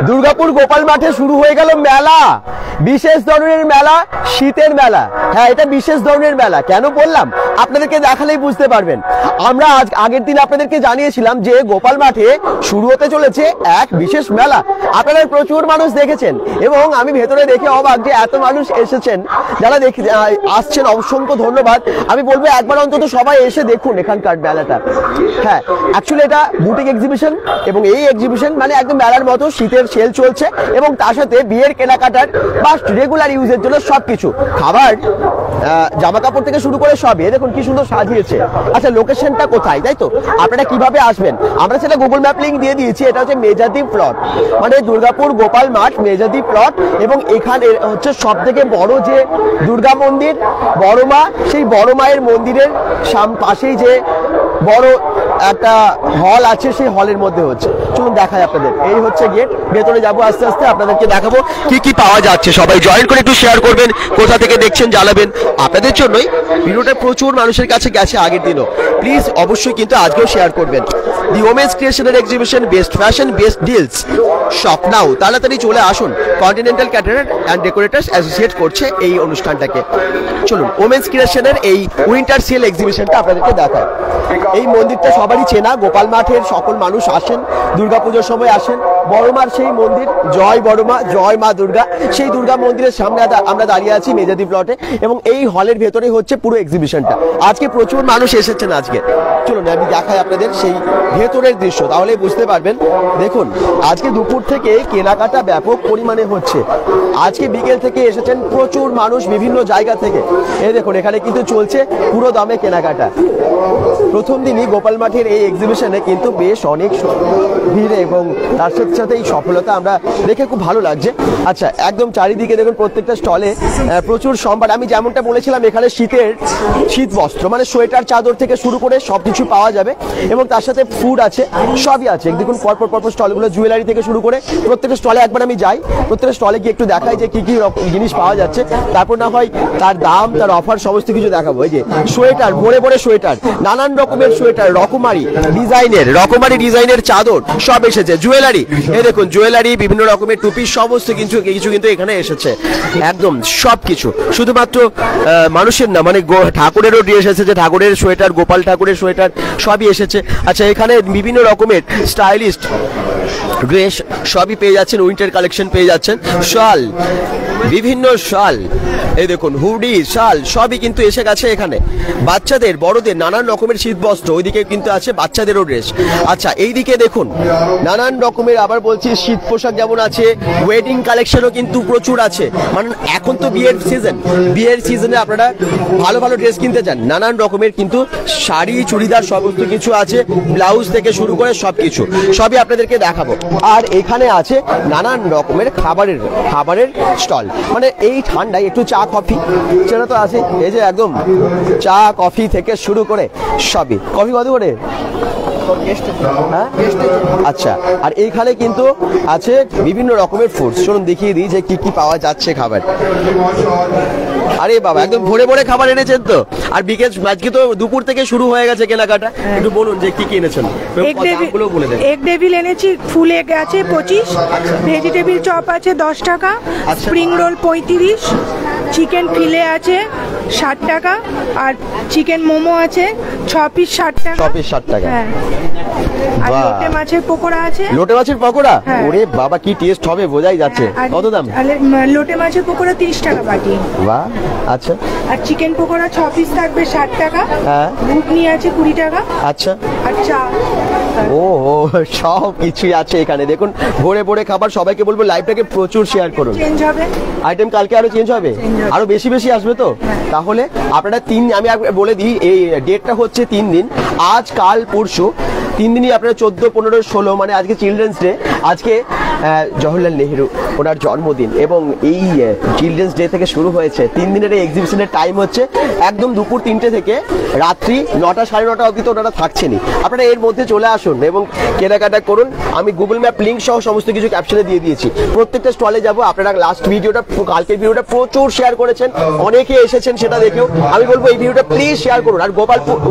দুর্গাপুর গোপাল মাঠে শুরু হয়ে গেল মেলা, বিশেষ ধরনের মেলা, শীতের মেলা। হ্যাঁ, এটা বিশেষ ধরনের মেলা। কেন বললাম আপনাদেরকে দেখালেই বুঝতে পারবেন। আমরা আজ আগের দিন আপনাদেরকে জানিয়েছিলাম যে গোপাল মাঠে শুরু হতে চলেছে এক বিশেষ মেলা। আপনারা প্রচুর মানুষ দেখেছেন এবং আমি ভেতরে দেখে অবাক যে এত মানুষ এসেছেন। যারা আসছেন অসংখ্য ধন্যবাদ। আমি বলবো একবার অন্তত সবাই এসে দেখুন এখানকার মেলাটা। হ্যাঁ, অ্যাকচুয়ালি এটা বুটিক এক্সিবিশন এবং এই এক্সিবিশন মানে একদম মেলার মতো শীতের সেল চলছে এবং তার সাথে বিয়ের কেনাকাটার বা রেগুলার ইউজের জন্য সবকিছু, খাবার, জামা কাপড় থেকে শুরু করে সবই। দেখুন কি সুন্দর সাজিয়েছে। আচ্ছা, লোকেশনটা কোথায়, তাই তো? আপনারা কিভাবে আসবেন আমরা সেটা গুগল ম্যাপ লিঙ্ক দিয়ে দিয়েছি। এটা হচ্ছে মেজাদি প্লট, মানে দুর্গাপুর গোপাল মাঠ মেজাদি প্লট। এবং এখানে হচ্ছে সব থেকে বড় যে দুর্গা মন্দির, বড় মা, সেই বড় মায়ের মন্দিরের পাশেই যে বড় একটা হল আছে, সেই হলের মধ্যে হচ্ছে। চলুন দেখাই আপনাদের। এই হচ্ছে গেট, ভেতরে যাবো আস্তে আস্তে, আপনাদেরকে দেখাবো কি কি পাওয়া যাচ্ছে। সবাই জয়েন করে একটু শেয়ার করবেন, কোথা থেকে দেখছেন জানাবেন। আপনাদের জন্যই ভিডিওটা প্রচুর মানুষের কাছে গেছে আগের দিনও। প্লিজ অবশ্যই কিন্তু আজকেও শেয়ার করবেন। দি ওমেন্স ক্রিয়েশনের exhibition, best fashion, best deals, shop now. তাড়াতাড়ি চলে আসুন। Continental caterer and decorators associate করছে এই অনুষ্ঠানটাকে। চলুন ওমেন্স ক্রিয়েশনের এই উইন্টার সেল এক্সিবিশনটা আপনাদেরকে দেখায়। এই মন্দিরটা সবারই চেনা, গোপাল মাঠের সকল মানুষ আসেন, দুর্গাপুজোর সময় আসেন। বড়মার সেই মন্দির, জয় বড়মা, জয় মা দুর্গা, সেই দুর্গা মন্দিরের সামনে আমরা দাঁড়িয়ে আছি মেজাদি প্লটে এবং এই হলের ভেতরে হচ্ছে পুরো এক্সিবিশনটা। আজকে প্রচুর মানুষ এসেছেন আজকে। চলুন আমি দেখাই আপনাদের সেই ভেতরের দৃশ্য, তাহলে বুঝতে পারবেন। দেখুন আজকে দুপুর থেকে কেনাকাটা ব্যাপক পরিমাণে হচ্ছে। আজকে বিকেল থেকে এসেছেন প্রচুর মানুষ বিভিন্ন জায়গা থেকে। এই দেখুন এখানে কিন্তু চলছে পুরো দামে কেনাকাটা। প্রথম দিনই গোপাল মাঠের এই এক্সিবিশনে কিন্তু বেশ অনেক ভিড় এবং তার সাথে এই সফলতা আমরা দেখে খুব ভালো লাগছে। আচ্ছা, একদম চারিদিকে দেখুন প্রত্যেকটা স্টলে প্রচুর সম্ভার। আমি যেমনটা বলেছিলাম এখানে শীত বস্ত্র মানে সোয়েটার, চাদর থেকে শুরু করে সবকিছু পাওয়া যাবে এবং তার সাথে ফুড আছে, সবই আছে। দেখুন পরপর স্টলগুলো, জুয়েলারি থেকে শুরু করে প্রত্যেকটা স্টলে একবার আমি যাই, প্রত্যেকটা স্টলে গিয়ে একটু দেখাই যে কি কি জিনিস পাওয়া যাচ্ছে। তারপর না হয় তার দাম, তার অফার সমস্ত কিছু দেখাবো। এই যে সোয়েটার, ভরে ভরে সোয়েটার, নানান রকমের সোয়েটার, রকমারি ডিজাইনের চাদর সব এসেছে। জুয়েলারি, এই দেখুন জুয়েলারি, বিভিন্ন রকমের টুপি, সমস্ত কিছু কিন্তু এখানে এসেছে। একদম সবকিছু, শুধুমাত্র মানুষের না, মানে ঠাকুরেরও ড্রেস এসেছে, ঠাকুরের সোয়েটার, গোপাল ঠাকুরের সোয়েটার সবই এসেছে। আচ্ছা, এখানে বিভিন্ন রকমের স্টাইলিস্ট ড্রেস সবই পেয়ে যাচ্ছেন, উইন্টার কালেকশন পেয়ে যাচ্ছেন, শাল, বিভিন্ন শাল, এই দেখুন হুডি, শাল সবই কিন্তু এসে গেছে এখানে। বাচ্চাদের, বড়দের নানান রকমের শীত বস্ত্র, ওইদিকে কিন্তু আছে বাচ্চাদেরও ড্রেস। আচ্ছা, এইদিকে দেখুন নানান রকমের, আবার বলছি, শীত পোশাক যেমন আছে, ওয়েডিং কালেকশনও কিন্তু প্রচুর আছে। মানে এখন তো বিয়ের সিজনে আপনারা ভালো ভালো ড্রেস কিনতে চান, নানান রকমের কিন্তু শাড়ি, চুড়িদার সমস্ত কিছু আছে, ব্লাউজ থেকে শুরু করে সবকিছু সবই আপনাদেরকে দেখাবো। আর এখানে আছে নানান রকমের খাবারের স্টল। মানে এই ঠান্ডায় একটু চা কফি সেটা তো আছে। এই যে একদম চা কফি থেকে শুরু করে সবই। কফি কত করে? আচ্ছা, আর এইখানে কিন্তু আছে বিভিন্ন রকমের ফুডস। চলুন দেখিয়ে দিই যে কি কি পাওয়া যাচ্ছে খাবার। আরে বাবা, একদম ভরে ভরে খাবার এনেছেন তো। আর বিকেল আজকে তো দুপুর থেকে শুরু হয়ে গেছে কেনাকাটা। একটু বলুন যে কি কি এনেছেন। এগ ডেভিল এনেছি, ফুল এগ আছে 25, ভেজিটেবিল চপ আছে 10 টাকা, স্প্রিং রোল 35, চিকেন ফিলে আছে 60 টাকা, আর চিকেন মোমো আছে 6 পিস 60 টাকা। 6 পিস 60 টাকা। হ্যাঁ, আর লোটে মাছের পকোড়া আছে। লোটে মাছের পকোড়া, ওরে বাবা কি টেস্ট হবে বোঝাই যাচ্ছে। কত দাম? লোটে মাছের পকোড়া 30 টাকা বাটি। বাহ, আচ্ছা। আর চিকেন পকোড়া 6 পিস থাকবে 60 টাকা। হ্যাঁ, ঘুগনি আছে 20 টাকা। আচ্ছা, আর চা। ও সব কিছুই আছে এখানে। দেখুন ভরে ভরে খাবার। সবাইকে বলবো লাইভটাকে প্রচুর শেয়ার করুন। চেঞ্জ হবে আইটেম, কালকে আরো চেঞ্জ হবে, আরো বেশি আসবে তো। তাহলে আপনারা আমি বলে দিই, এই ডেটটা হচ্ছে 3 দিন, আজ কাল পরশু 3 দিনই আপনারা 14, 15, 16, মানে আজকে চিলড্রেন্স ডে। আজকে জওহরলাল নেহেরু ওনার জন্মদিন এবং এই চিলড্রেন্স ডে থেকে শুরু হয়েছে 3 দিনের এই এক্সিবিশনের টাইম হচ্ছে একদম দুপুর 3টে থেকে রাত্রি 9টা, 9:30 অবধি তো ওনারা থাকছেনই। আপনারা এর মধ্যে চলে আসুন এবং কেনাকাটা করুন। আমি গুগল ম্যাপ লিঙ্ক সহ সমস্ত কিছু ক্যাপশনে দিয়ে দিয়েছি। প্রত্যেকটা স্টলে যাবো। আপনারা লাস্ট ভিডিওটা, কালকের ভিডিওটা প্রচুর শেয়ার করেছেন, অনেকে এসেছেন সেটা দেখেও। আমি বলবো এই ভিডিওটা প্লিজ শেয়ার করুন। আর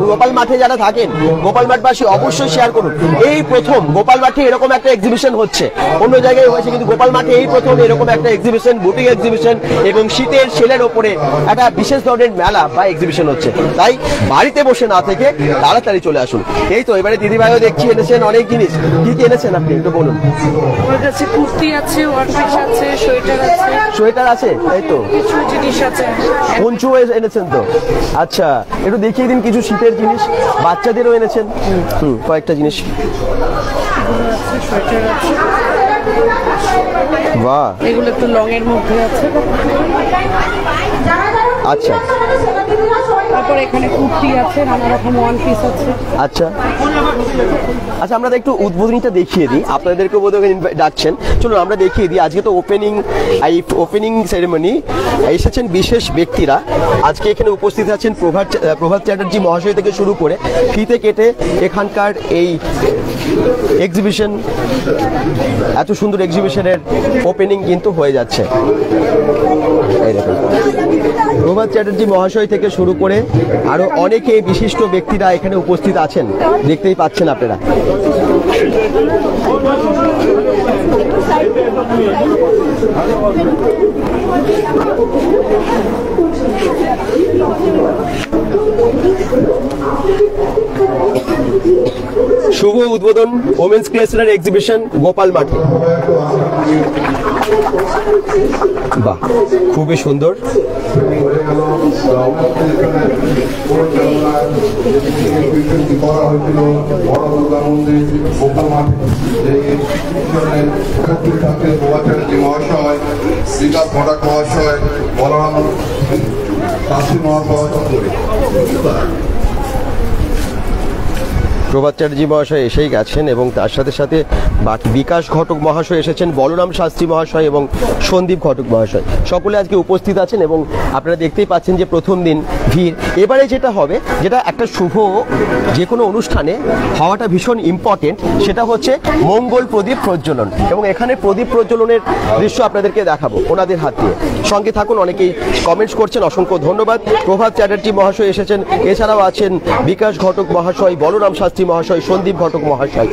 গোপাল মাঠে যারা থাকেন, গোপাল মাঠবাসী অবশ্যই শেয়ার করুন। এই প্রথম গোপাল মাঠে এরকম একটা এক্সিবিশন হচ্ছে। অন্য জায়গায় হয়েছে, কিন্তু গোপাল মাঠে এই প্রথম এরকম একটা এক্সিবিশন, বুটিক এক্সিবিশন এবং শীতের সেলের ওপরে একটা বিশেষ ধরনের মেলা বা এক্সিবিশন হচ্ছে। তাই বাড়িতে বসে না থেকে তাড়াতাড়ি চলে আসুন। এই তো এবারে দিদিভাইও দেখছি এনেছেন অনেক জিনিস। কি কি এনেছেন আপনি একটু বলুন। আমার কাছে কুর্তি আছে, ওয়ারপিস আছে, সোয়েটার আছে, সোয়েটার আছে, তাই তো কিছু জিনিস আছে। পঞ্চু এনেছেন তো? আচ্ছা, একটু দেখিয়ে দিন কিছু শীতের জিনিস। বাচ্চাদেরও এনেছেন কয়েকটা জিনিস। সোয়েটার আছে, বাহ, এগুলো একটু লং এর মধ্যে আছে। আচ্ছা তারপর এখানে কুর্তি আছে, নানা রকম ওয়ান পিস আছে। আচ্ছা আচ্ছা, আমরা একটু উদ্বোধনীটা দেখিয়ে দিই। আপনাদেরকে বোধহয় ডাকছেন, চলুন আমরা দেখিয়ে দিই। আজকে তো ওপেনিং সেরেমনি, এসেছেন বিশেষ ব্যক্তিরা। আজকে এখানে উপস্থিত আছেন প্রভাত চ্যাটার্জি মহাশয় থেকে শুরু করে ফিতে কেটে এখানকার এই এক্সিবিশন, এত সুন্দর এক্সিবিশনের ওপেনিং কিন্তু হয়ে যাচ্ছে। এই দেখুন, প্রভাত চ্যাটার্জি মহাশয় থেকে শুরু করে আরো অনেকে বিশিষ্ট ব্যক্তিরা এখানে উপস্থিত আছেন, দেখতেই পাচ্ছেন আপনারা। শুভ উদ্বোধন ওমেন্স ক্রিয়েশনাল এক্সিবিশন গোপাল মাঠে। বাহ, খুবই সুন্দর। মহাশয়, শ্রীকান্ত ভট্টাচার্য মহাশয়, বলরাম শাস্ত্রী মহাশয়, প্রভাত চ্যাটার্জি মহাশয় এসেই গেছেন এবং তার সাথে সাথে বিকাশ ঘটক মহাশয় এসেছেন, বলরাম শাস্ত্রী মহাশয় এবং সন্দীপ ঘটক মহাশয় সকলে আজকে উপস্থিত আছেন। এবং আপনারা দেখতেই পাচ্ছেন যে প্রথম দিন ভিড়। এবারে যেটা হবে, যেটা একটা শুভ যে কোনো অনুষ্ঠানে হওয়াটা ভীষণ ইম্পর্টেন্ট, সেটা হচ্ছে মঙ্গল প্রদীপ প্রজ্বলন। এবং এখানে প্রদীপ প্রজ্বলনের দৃশ্য আপনাদেরকে দেখাবো ওনাদের হাত দিয়ে। সঙ্গে থাকুন, অনেকেই কমেন্টস করছেন, অসংখ্য ধন্যবাদ। প্রভাত চ্যাটার্জি মহাশয় এসেছেন, এছাড়াও আছেন বিকাশ ঘটক মহাশয়, বলরাম শাস্ত্রী মহাশয়, সন্দীপ ঘটক মহাশয়।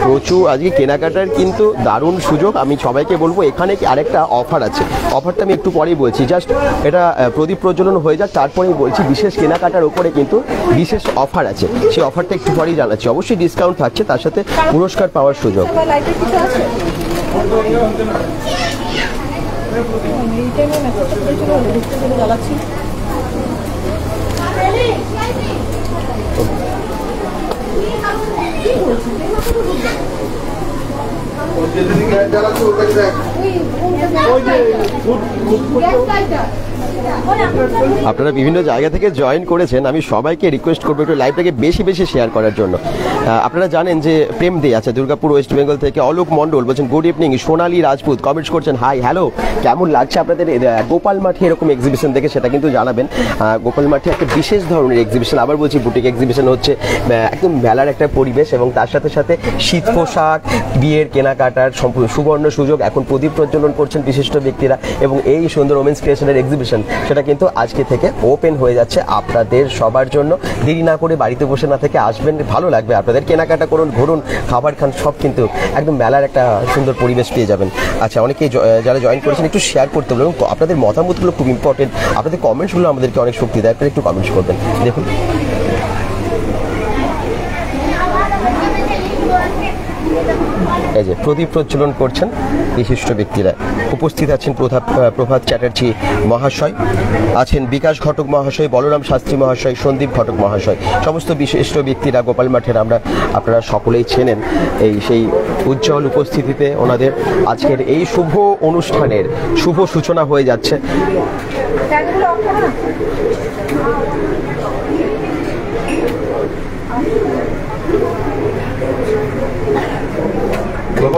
প্রচুর আজকে কেনাকাটার কিন্তু দারুণ সুযোগ। আমি সবাইকে বলবো, এখানে কি আরেকটা অফার আছে, অফারটা আমি একটু পরেই বলছি। জাস্ট এটা প্রদীপ প্রজ্বলন হয়ে যাক, তারপরেই বলছি বিশেষ কেনাকাটার উপরে কিন্তু বিশেষ অফার আছে। সেই অফারটা একটু পরেই জানাচ্ছি। অবশ্যই ডিসকাউন্ট থাকছে, তার সাথে পুরস্কার পাওয়ার সুযোগ। আপনারা বিভিন্ন জায়গা থেকে জয়েন করেছেন, আমি সবাইকে রিকোয়েস্ট করবো একটু লাইভটাকে বেশি বেশি শেয়ার করার জন্য। আপনারা জানেন যে প্রেম দে আছে দুর্গাপুর ওয়েস্ট বেঙ্গল থেকে, অলোক মণ্ডল বলছেন গুড ইভিনিং, সোনালী রাজপুত কমেন্টস করছেন হাই হ্যালো, কেমন লাগছে আপনাদের গোপাল মাঠে এরকম এক্সিবিশন দেখে, সেটা কিন্তু জানাবেন। গোপাল মাঠে একটা বিশেষ ধরনের এক্সিবিশন, আবার বলছি বুটিক এক্সিবিশন হচ্ছে, একদম মেলার একটা পরিবেশ এবং তার সাথে সাথে শীত পোশাক, বিয়ের কেনাকাটার সুবর্ণ সুযোগ। এখন প্রদীপ প্রজ্বলন করছেন বিশিষ্ট ব্যক্তিরা এবং এই সুন্দর ওমেন্স ক্রিয়েশনের এক্সিবিশন সেটা কিন্তু আজকে থেকে ওপেন হয়ে যাচ্ছে আপনাদের সবার জন্য। দেরি না করে বাড়িতে বসে না থেকে আসবেন, ভালো লাগবে আপনাদের। কেনাকাটা করুন, ঘুরুন, খাবার খান, সব কিন্তু একদম মেলার একটা সুন্দর পরিবেশ পেয়ে যাবেন। আচ্ছা, অনেকেই যারা জয়েন করেছেন একটু শেয়ার করতে হবে এবং আপনাদের মতামতগুলো খুব ইম্পর্টেন্ট। আপনাদের কমেন্টসগুলো আমাদেরকে অনেক শক্তি দেয়, আপনারা একটু কমেন্টস করবেন। দেখুন এই যে প্রদীপ প্রজ্বলন করছেন বিশিষ্ট ব্যক্তিরা। উপস্থিত আছেন প্রভাত চ্যাটার্জি মহাশয়, আছেন বিকাশ ঘটক মহাশয়, বলরাম শাস্ত্রী মহাশয়, সন্দীপ ঘটক মহাশয়, সমস্ত বিশিষ্ট ব্যক্তিরা গোপাল মাঠের আপনারা সকলেই চেনেন। সেই উজ্জ্বল উপস্থিতিতে ওনাদের আজকের এই শুভ অনুষ্ঠানের শুভ সূচনা হয়ে যাচ্ছে।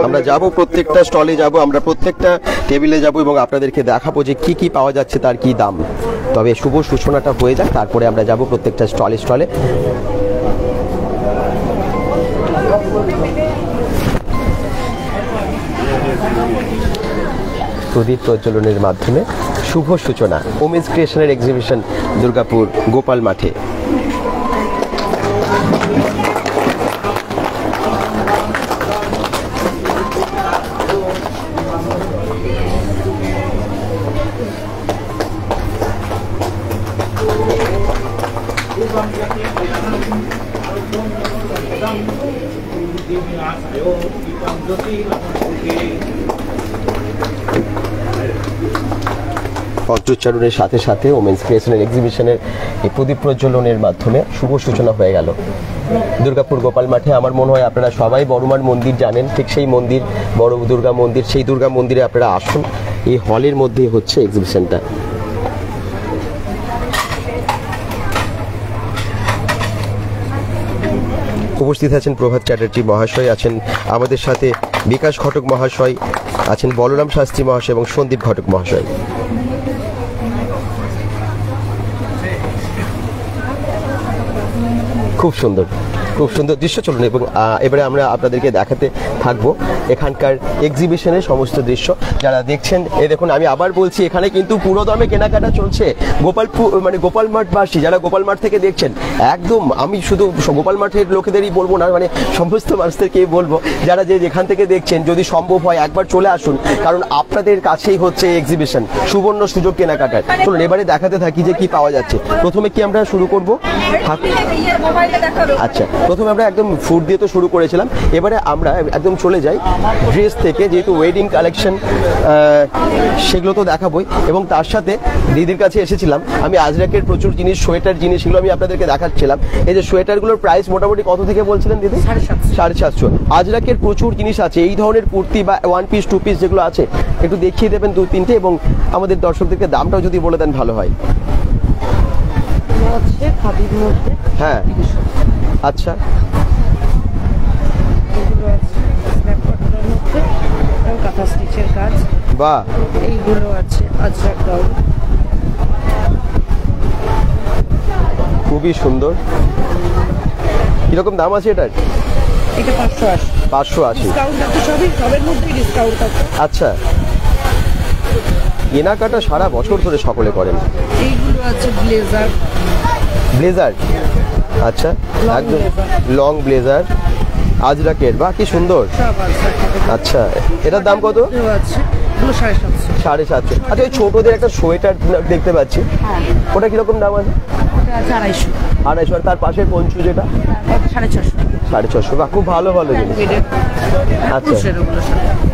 আমরা যাব, প্রত্যেকটা স্টলে যাব, আমরা প্রত্যেকটা টেবিলে যাব এবং আপনাদেরকে দেখাবো যে কি কি পাওয়া যাচ্ছে, তার কি দাম। তবে শুভ সূচনাটা হয়ে যাক, তারপরে আমরা যাব প্রত্যেকটা স্টলে। প্রদীপ প্রজ্বলনের মাধ্যমে শুভ সূচনা ওমেন্স ক্রিয়েশনের এক্সিবিশন দুর্গাপুর গোপাল মাঠে। পত্রোচ্চারণের সাথে সাথে ওমেন্স ক্রিয়েশনের এক্সিবিশনের এই প্রদীপ প্রজ্বলনের মাধ্যমে শুভ সূচনা হয়ে গেল দুর্গাপুর গোপাল মাঠে। আমার মনে হয় আপনারা সবাই বড়মার মন্দির জানেন, ঠিক সেই মন্দির বড় দুর্গা মন্দির, সেই দুর্গা মন্দিরে আপনারা আসুন। এই হলের মধ্যে হচ্ছে এক্সিবিশনটা। উপস্থিত আছেন প্রভাত চ্যাটার্জি মহাশয়, আছেন আমাদের সাথে বিকাশ ঘটক মহাশয়, আছেন বলরাম শাস্ত্রী মহাশয় এবং সন্দীপ ঘটক মহাশয়। খুব সুন্দর খুব সুন্দর দৃশ্য। চলুন এবং এবারে আমরা আপনাদেরকে দেখাতে থাকবো এখানকার এক্সিবিশনের সমস্ত দৃশ্য। যারা দেখছেন এই দেখুন, আমি আবার বলছি এখানে কিন্তু পুরো দামে কেনাকাটা চলছে। গোপাল মাঠবাসী যারা গোপাল মাঠ থেকে দেখছেন, একদম আমি শুধু গোপাল মাঠের লোকেদেরই বলবো না, সমস্ত মানুষদেরকেই বলবো যারা যেখান থেকে দেখছেন, যদি সম্ভব হয় একবার চলে আসুন, কারণ আপনাদের কাছেই হচ্ছে এক্সিবিশন, সুবর্ণ সুযোগ কেনাকাটার। চলুন এবারে দেখাতে থাকি যে কি পাওয়া যাচ্ছে। প্রথমে কি আমরা শুরু করবো? আচ্ছা, প্রথমে আমরা একদম ফুড দিয়ে তো শুরু করেছিলাম, এবারে আমরা একদম চলে যাই ড্রেস থেকে, যেহেতু ওয়েডিং কালেকশন সেগুলো তো দেখাবোই। এবং তার সাথে দিদির কাছে এসেছিলাম আমি, আজরাকের প্রচুর জিনিস, সোয়েটার জিনিস, সেগুলো আমি আপনাদেরকে দেখাচ্ছিলাম। এই যে সোয়েটারগুলোর প্রাইস মোটামুটি কত থেকে বলছিলেন দিদি? 750। আজরাকের প্রচুর জিনিস আছে, এই ধরনের কুর্তি বা 1 পিস 2 পিস যেগুলো আছে একটু দেখিয়ে দেবেন 2-3টে, এবং আমাদের দর্শকদেরকে দামটাও যদি বলে দেন ভালো হয়। হ্যাঁ আচ্ছা, কাঁথা স্টিচের কাজ, বাহ, এইগুলো আছে আজরাক গাউন, খুবই সুন্দর। কিরকম দাম আছে এটার? এটা 580। 580। ডিসকাউন্ট আছে, সবের মধ্যেই ডিসকাউন্ট আছে। আচ্ছা, কেনাকাটা সারা বছর ধরে সকলে করেন। এইগুলো আছে ব্লেজার। ব্লেজার, আচ্ছা, একদম লং ব্লেজার আজরাকের, বাহ কি সুন্দর। আচ্ছা, এটার দাম কত? আছে এগুলো 750। 750। আচ্ছা, ওই ছোটদের একটা সোয়েটার দেখতে পাচ্ছি, ওটা কিরকম দাম আছে? ওটা আছে 250। 250। আর তার পাশের পঞ্চু যেটা? 650। 650, বাহ খুব ভালো ভালো জিনিস। আচ্ছা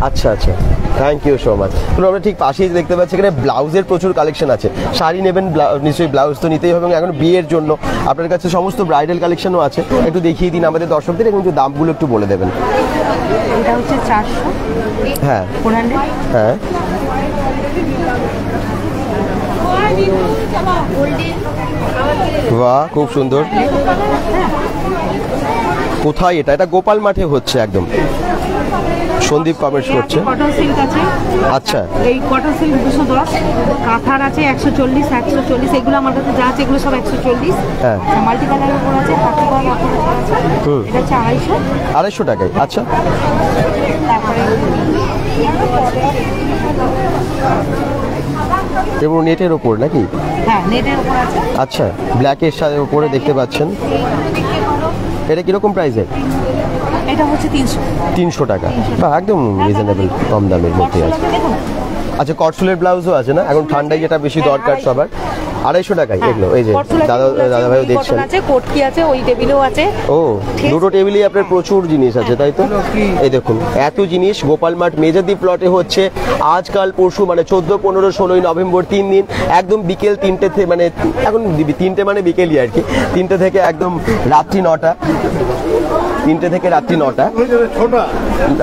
আচ্ছা আচ্ছা, থ্যাংক ইউ সো মাচ। তো আমরা ঠিক পাশেই দেখতে পাচ্ছি এখানে ব্লাউজের প্রচুর কালেকশন আছে। শাড়ি নেবেন, নিশ্চয়ই ব্লাউজ তো নিতেই হবে, এবং এখন বিয়ের জন্য আপনার কাছে সমস্ত ব্রাইডাল কালেকশনও আছে। একটু দেখিয়ে দিন আমাদের দর্শকদের, এবং দামগুলো একটু বলে দেবেন। এটা হচ্ছে 400। হ্যাঁ 400। হ্যাঁ, বাহ খুব সুন্দর। কোথায় এটা? এটা গোপাল মাঠে হচ্ছে একদম। সন্দীপ কমেন্টস করছে। কটন সিল্ক আছে। আচ্ছা, এই কটন সিল্ক 210, কাঁথার আছে 140, 140। এগুলো আমার কাছে যা আছে এগুলো সব 140। হ্যাঁ, মাল্টি কালারের উপর আছে, পাখি কলার উপর আছে। এটা হচ্ছে 250। 250 টাকায়। আচ্ছা, তারপরে এবং নেটের ওপর নাকি? হ্যাঁ, নেটের উপর আছে। আচ্ছা, ব্ল্যাকের সাথে উপরে দেখতে পাচ্ছেন। এটা কিরকম প্রাইসের? এটা হচ্ছে 300। 300 টাকা, বা একদম রিজনেবল, কম দামের মধ্যে আছে। আচ্ছা, কটসুলের ব্লাউজও আছে না? এখন ঠান্ডায় যেটা বেশি দরকার সবার। 250 টাকায় এগুলো। এই যে দাদা ভাইও দেখছেন, কোটকি আছে, ওই টেবিলও আছে। ও, দুটো টেবিলই আপনার প্রচুর জিনিস আছে, তাই তো? এই দেখুন এত জিনিস গোপাল মাঠ মেজাদি প্লটে হচ্ছে আজকাল পরশু, 14, 15, 16 নভেম্বর 3 দিন, একদম বিকেল 3টে থেকে, এখন 3টে বিকেলই আর কি, 3টে থেকে একদম রাত্রি 9টা, 3টে থেকে রাত্রি 9টা,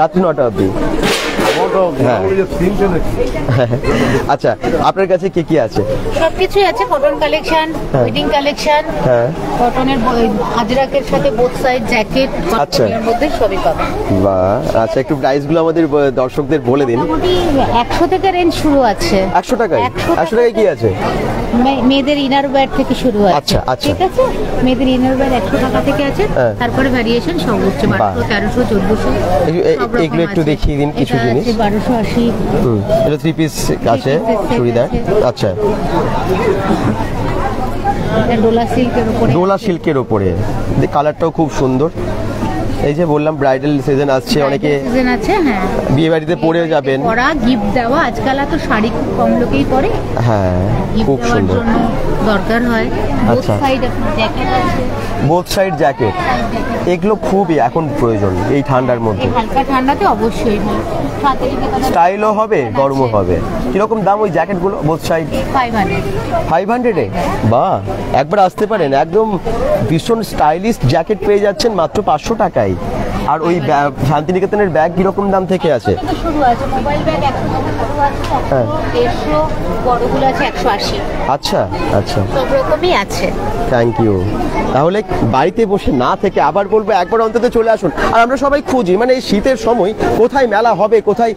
রাত্রি 9টা অবধি। আচ্ছা, আপনার কাছে কি কি আছে? সবকিছুই আছে, কটন কালেকশন, ওয়েডিং কালেকশন, কটনের আজরাকের সাথে বোথ সাইড জ্যাকেট, কটনের মধ্যে সবই পাবেন। বাহ, আচ্ছা, একটু প্রাইস গুলো আমাদের দর্শকদের বলে দিন। মোটামুটি 100 থেকে রেঞ্জ শুরু আছে। 100 টাকায়? 100 টাকায় কি আছে? মেয়েদের ইনার ওয়্যার থেকে শুরু আছে। আচ্ছা আচ্ছা, ঠিক আছে, মেয়েদের ইনার ওয়্যার 100 টাকা থেকে আছে, তারপরে ভ্যারিয়েশন সব হচ্ছে 1200, 1300, 1400। এগুলো একটু দেখিয়ে দিন কিছু জিনিস। 1280। এটা 3 পিস আছে চুড়িদার। আচ্ছা, এটা ডোলা সিল্কের উপরে। ডোলা সিল্কের ওপরে, কালারটাও খুব সুন্দর। এই যে বললাম ব্রাইডাল সিজন আসছে, অনেকে সিজন আছে। হ্যাঁ, বিয়ে বাড়িতে পরেও যাবেন। পরা গিফট দেওয়া, আজকাল তো শাড়ি খুব কম লোকেই পরে। হ্যাঁ, গিফট খুব দেওয়ার সুন্দর। জন্য দরকার হয়। বোথ আচ্ছা। সাইড আপনার জ্যাকেট আছে। বোথ সাইড জ্যাকেট, এগুলো খুবই এখন প্রয়োজন এই ঠান্ডার মধ্যে। এই হালকা ঠান্ডাতে অবশ্যই হয়। সাথে স্টাইলও হবে, গরমও হবে। কিরকম দাম ওই জ্যাকেটগুলো বোথ সাইড? 500। 500-এ? বাহ, একবার আসতে পারেন, একদম ভীষণ স্টাইলিশ জ্যাকেট পেয়ে যাচ্ছেন মাত্র 500 টাকায়। আর ওই শান্তিনিকেতনের ব্যাগ কিরকম দাম থেকে আছে? তো শুরু আছে মোবাইল ব্যাগ 100 টাকা শুরু আছে, হ্যাঁ। 150, বড়গুলো আছে 180। আচ্ছা আচ্ছা, সব রকমই আছে। Thank you. তাহলে বাড়িতে বসে না থেকে আবার বলবো একবার অন্তত চলে আসুন। আর আমরা সবাই খুঁজি, মানে এই শীতের সময় কোথায় মেলা হবে, কোথায়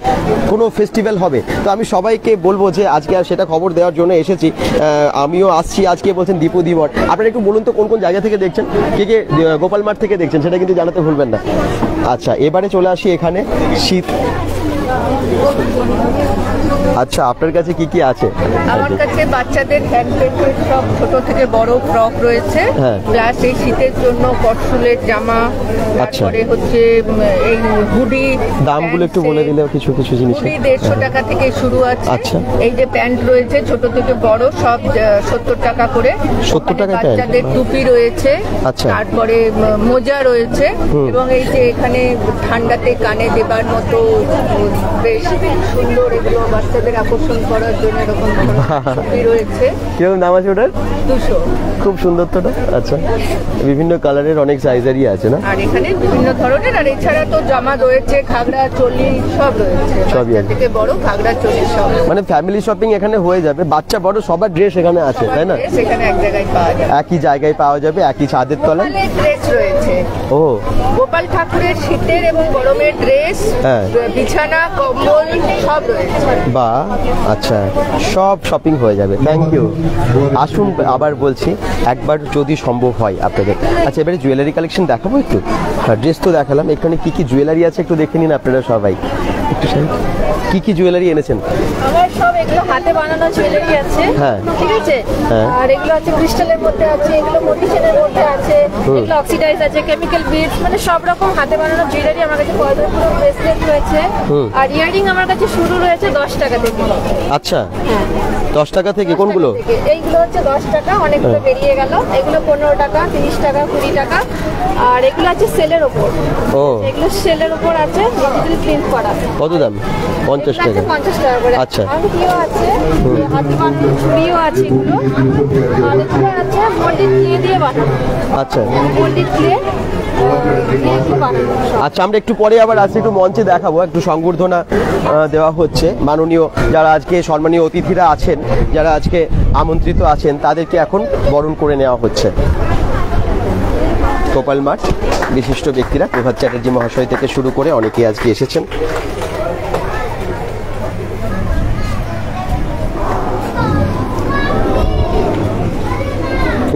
কোনো ফেস্টিভ্যাল হবে। তো আমি সবাইকে বলবো যে আজকে আর সেটা খবর দেওয়ার জন্য এসেছি। আমিও আসছি আজকে, বলছেন দীপু দিবর। আপনারা একটু বলুন তো কোন কোন জায়গা থেকে দেখছেন, কে গোপাল মাঠ থেকে দেখছেন, সেটা কিন্তু জানাতে ভুলবেন না। আচ্ছা, এবারে চলে আসি এখানে শীত। আচ্ছা, আপনার কাছে কি কি আছে? আমার কাছে বাচ্চাদের হ্যান্ড পেন্টের সব ছোট থেকে বড় ফ্রক রয়েছে, হ্যাঁ। প্লাস এই শীতের জন্য কটসুলের জামা, আচ্ছা। তারপরে হচ্ছে এই হুডি। দামগুলো একটু বলে দিলেও কিছু কিছু জিনিস। হুডি 150 টাকা থেকে শুরু আছে। আচ্ছা। এই যে প্যান্ট রয়েছে ছোট থেকে বড় সব 70 টাকা করে। 70 টাকায় প্যান্ট? বাচ্চাদের টুপি রয়েছে, আচ্ছা। তারপরে মোজা রয়েছে, এবং এই যে এখানে ঠান্ডাতে কানে দেবার মতো বেশ সুন্দর, এগুলো বাচ্চাদের আকর্ষণ করার জন্য এরকম টুপি রয়েছে। কিরকম দাম আছে ওটার? 200। খুব সুন্দর তো ওটা। আচ্ছা, বিভিন্ন কালারের অনেক সাইজেরই আছে না? আর এখানে বিভিন্ন ধরনের, আর এছাড়া তো জামা রয়েছে, ঘাগরা চলি সব রয়েছে, সবই বাচ্চা আছে। থেকে বড় ঘাগরা চলি সব। মানে ফ্যামিলি শপিং এখানে হয়ে যাবে, বাচ্চা বড় সবার ড্রেস এখানে আছে, তাই না? সেখানে এক জায়গায় পাওয়া যায়। একই জায়গায় পাওয়া যাবে, একই ছাদের তলায়। গোপালের ড্রেস রয়েছে, ও গোপাল ঠাকুরের শীতের এবং গরমের ড্রেস, হ্যাঁ। বিছানা কম্বল সব রয়েছে। বা আচ্ছা, সব শপিং হয়ে যাবে। Thank you. আসুন, আবার বলছি, একবার যদি সম্ভব হয় আপনাদের। আচ্ছা, এবারে জুয়েলারি কালেকশন দেখাবো একটু। হ্যাঁ, ড্রেস তো দেখালাম, এখানে কি কি জুয়েলারি আছে একটু দেখে নিন আপনারা সবাই। একটু কি কি জুয়েলারি এনেছেন? আমার সব এগুলো হাতে বানানো জুয়েলারি আছে, হ্যাঁ। ঠিক আছে। হ্যাঁ। আর এগুলো আছে ক্রিস্টালের মধ্যে আছে, এগুলো মোটিশনের মধ্যে আছে, এগুলো অক্সিডাইজ আছে, কেমিক্যাল বিডস, মানে সব রকম হাতে বানানো জুয়েলারি আমার কাছে পাওয়া যায়। পুরো ব্রেসলেট রয়েছে, আর ইয়ারিং আমার কাছে শুরু রয়েছে 10 টাকা থেকে। আচ্ছা, 10 টাকা থেকে কোনগুলো? এইগুলো হচ্ছে 10 টাকা, অনেকগুলো বেরিয়ে গেল। এগুলো 15 টাকা, 30 টাকা, 20 টাকা। আর এগুলো আছে সেলের ওপর। ও, এগুলো সেলের ওপর আছে, ডিজিটাল প্রিন্ট করা। কত দাম? 50 টাকা। 50 টাকা করে। আচ্ছা। আংটিও আছে, হাতে বানানো চুড়িও আছে এগুলো। আর এগুলো আছে পন্ডিত ক্লে দিয়ে বানানো। আচ্ছা পন্ডিত ক্লে দিয়ে বানানো সব। আচ্ছা, আমরা একটু পরে আবার আসছি, একটু মঞ্চে দেখাবো, একটু সংবর্ধনা দেওয়া হচ্ছে। মাননীয় যারা আজকে সম্মানীয় অতিথিরা আছেন, যারা আজকে আমন্ত্রিত আছেন, তাদেরকে এখন বরণ করে নেওয়া হচ্ছে। গোপাল মাঠ বিশিষ্ট ব্যক্তিরা, প্রভাত চ্যাটার্জি মহাশয় থেকে শুরু করে অনেকেই আজকে এসেছেন।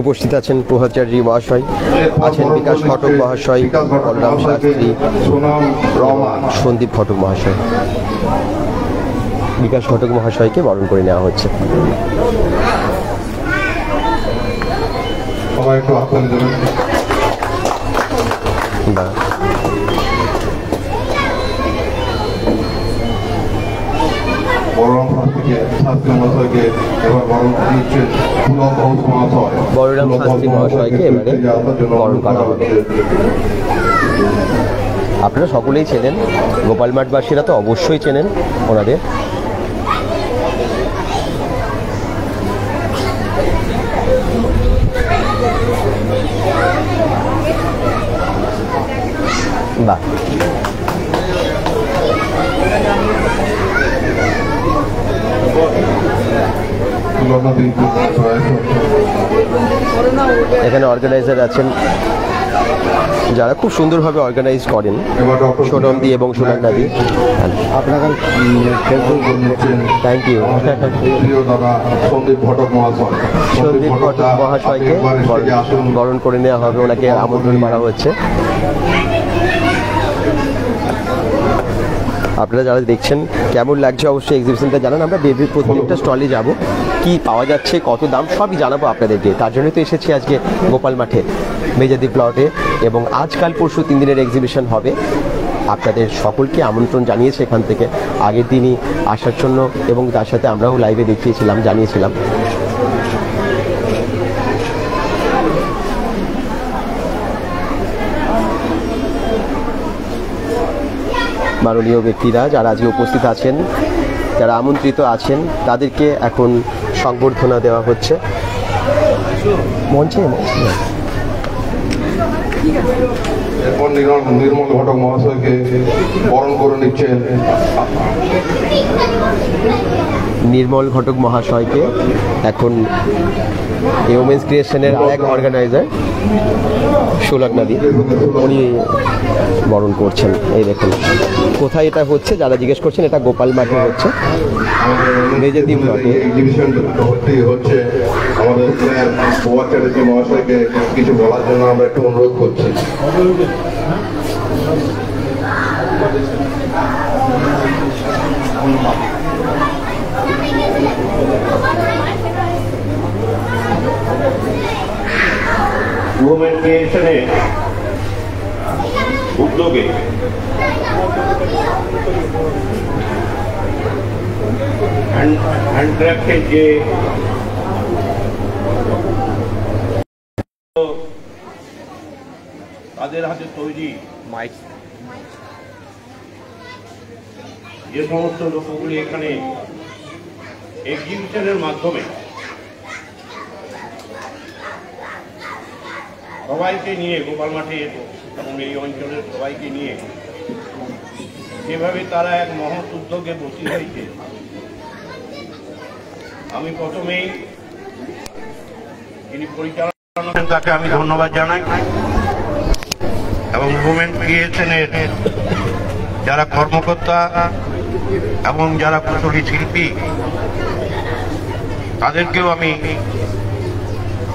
উপস্থিত আছেন প্রভাত চ্যাটার্জি মহাশয়, আছেন বিকাশ ঘটক মহাশয়, বলরাম শাস্ত্রী, সোনাম রহমান, সন্দীপ ঘটক মহাশয়। বিকাশ ঘটক মহাশয়কে বরণ করে নেওয়া হচ্ছে। সবাই একটু হাততালি দেবেন। বা বলরাম শাস্ত্রী মহাশয়কে এবার বরণ দিচ্ছেন পুলক ঘোষ মহাশয়। বলরাম শাস্ত্রী মহাশয়কে এবারে বরণ করা হবে। আপনারা সকলেই চেনেন, গোপাল মাঠবাসীরা তো অবশ্যই চেনেন ওনাদের। বাহ, এখানে অর্গানাইজার আছেন যারা খুব সুন্দরভাবে অর্গানাইজ করেন, সোনম দি এবং সুনন্দা দি। আপনারা থ্যাংক ইউ। প্রিয় দাদা সন্দীপ ঘটক মহাশয়। সন্দীপ ঘটক মহাশয়কে বরণ করে নেওয়া হবে, ওনাকে আমন্ত্রণ করা হচ্ছে। আপনারা যারা দেখছেন কেমন লাগছে অবশ্যই এক্সিবিশনটা জানান। আমরা বেবির প্রত্যেকটা স্টলে যাব, কি পাওয়া যাচ্ছে, কত দাম সবই জানাবো আপনাদেরকে। তার জন্য তো এসেছি আজকে গোপাল মাঠে মেজাদি প্লটে, এবং আজকাল পরশু 3 দিনের এক্সিবিশন হবে। আপনাদের সকলকে আমন্ত্রণ জানিয়েছে এখান থেকে আগের দিনই আসার জন্য, এবং তার সাথে আমরাও লাইভে দেখিয়েছিলাম, জানিয়েছিলাম। মাননীয় ব্যক্তিরা যারা আজকে উপস্থিত আছেন, যারা আমন্ত্রিত আছেন, তাদেরকে এখন সংবর্ধনা দেওয়া হচ্ছে মঞ্চে। এরপর নির্মল ঘটক মহাশয়কে বরণ করে নিচ্ছেন নির্মল ঘটক মহাশয়কে এখন ওমেন্স ক্রিয়েশনের আরেক অর্গানাইজার সুলগ্নাদি, উনি বরণ করছেন। এই দেখুন কোথায় এটা হচ্ছে, যারা জিজ্ঞেস করছেন এটা গোপাল মাঠে হচ্ছে, মেজাদি প্লটে। এক্সিবিশন হচ্ছে। আমাদের প্রভাত চ্যাটার্জি মহাশয়কে কিছু বলার জন্য আমরা একটু অনুরোধ করছি। ওমেন ক্রিয়েশনের উদ্যোগে হ্যান্ডক্রাফটের যে তাদের হাতে তৈরি মাইক, যে সমস্ত লোকগুলি এখানে এক্সিবিশনের মাধ্যমে সবাইকে নিয়ে গোপাল মাঠে এবং এই অঞ্চলের সবাইকে নিয়ে যেভাবে তারা এক মহৎ উদ্যোগে বসে হয়েছে, আমি প্রথমেই যিনি পরিচালনা করেন তাকে আমি ধন্যবাদ জানাই, এবং ওমেন ক্রিয়েশনের যারা কর্মকর্তা এবং যারা কুশলী শিল্পী তাদেরকেও আমি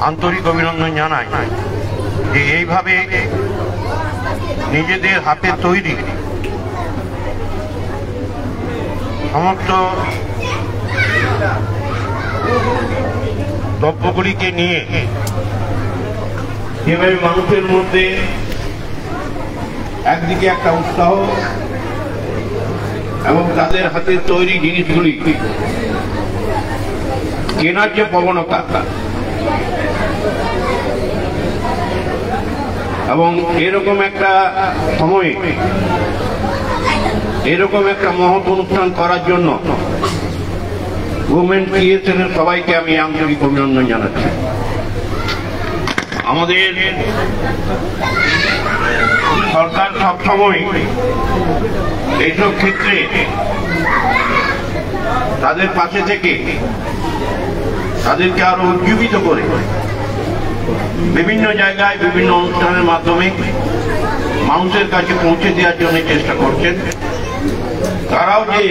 আন্তরিক অভিনন্দন জানাই যে এইভাবে নিজেদের হাতে তৈরি সমস্ত দ্রব্যগুলিকে নিয়ে যেভাবে মানুষের মধ্যে একদিকে একটা উৎসাহ এবং তাদের হাতে তৈরি জিনিসগুলি কেনার যে প্রবণতা এবং এরকম একটা সময়ে এরকম একটা মহৎ অনুষ্ঠান করার জন্য ওমেন ক্রিয়েশনের সবাইকে আমি আন্তরিক অভিনন্দন জানাচ্ছি। আমাদের সরকার সবসময় এইসব ক্ষেত্রে তাদের পাশে থেকে তাদেরকে আরো উজ্জীবিত করে বিভিন্ন জায়গায় বিভিন্ন অনুষ্ঠানের মাধ্যমে মানুষের কাছে পৌঁছে দেওয়ার জন্য চেষ্টা করছেন। তারাও যে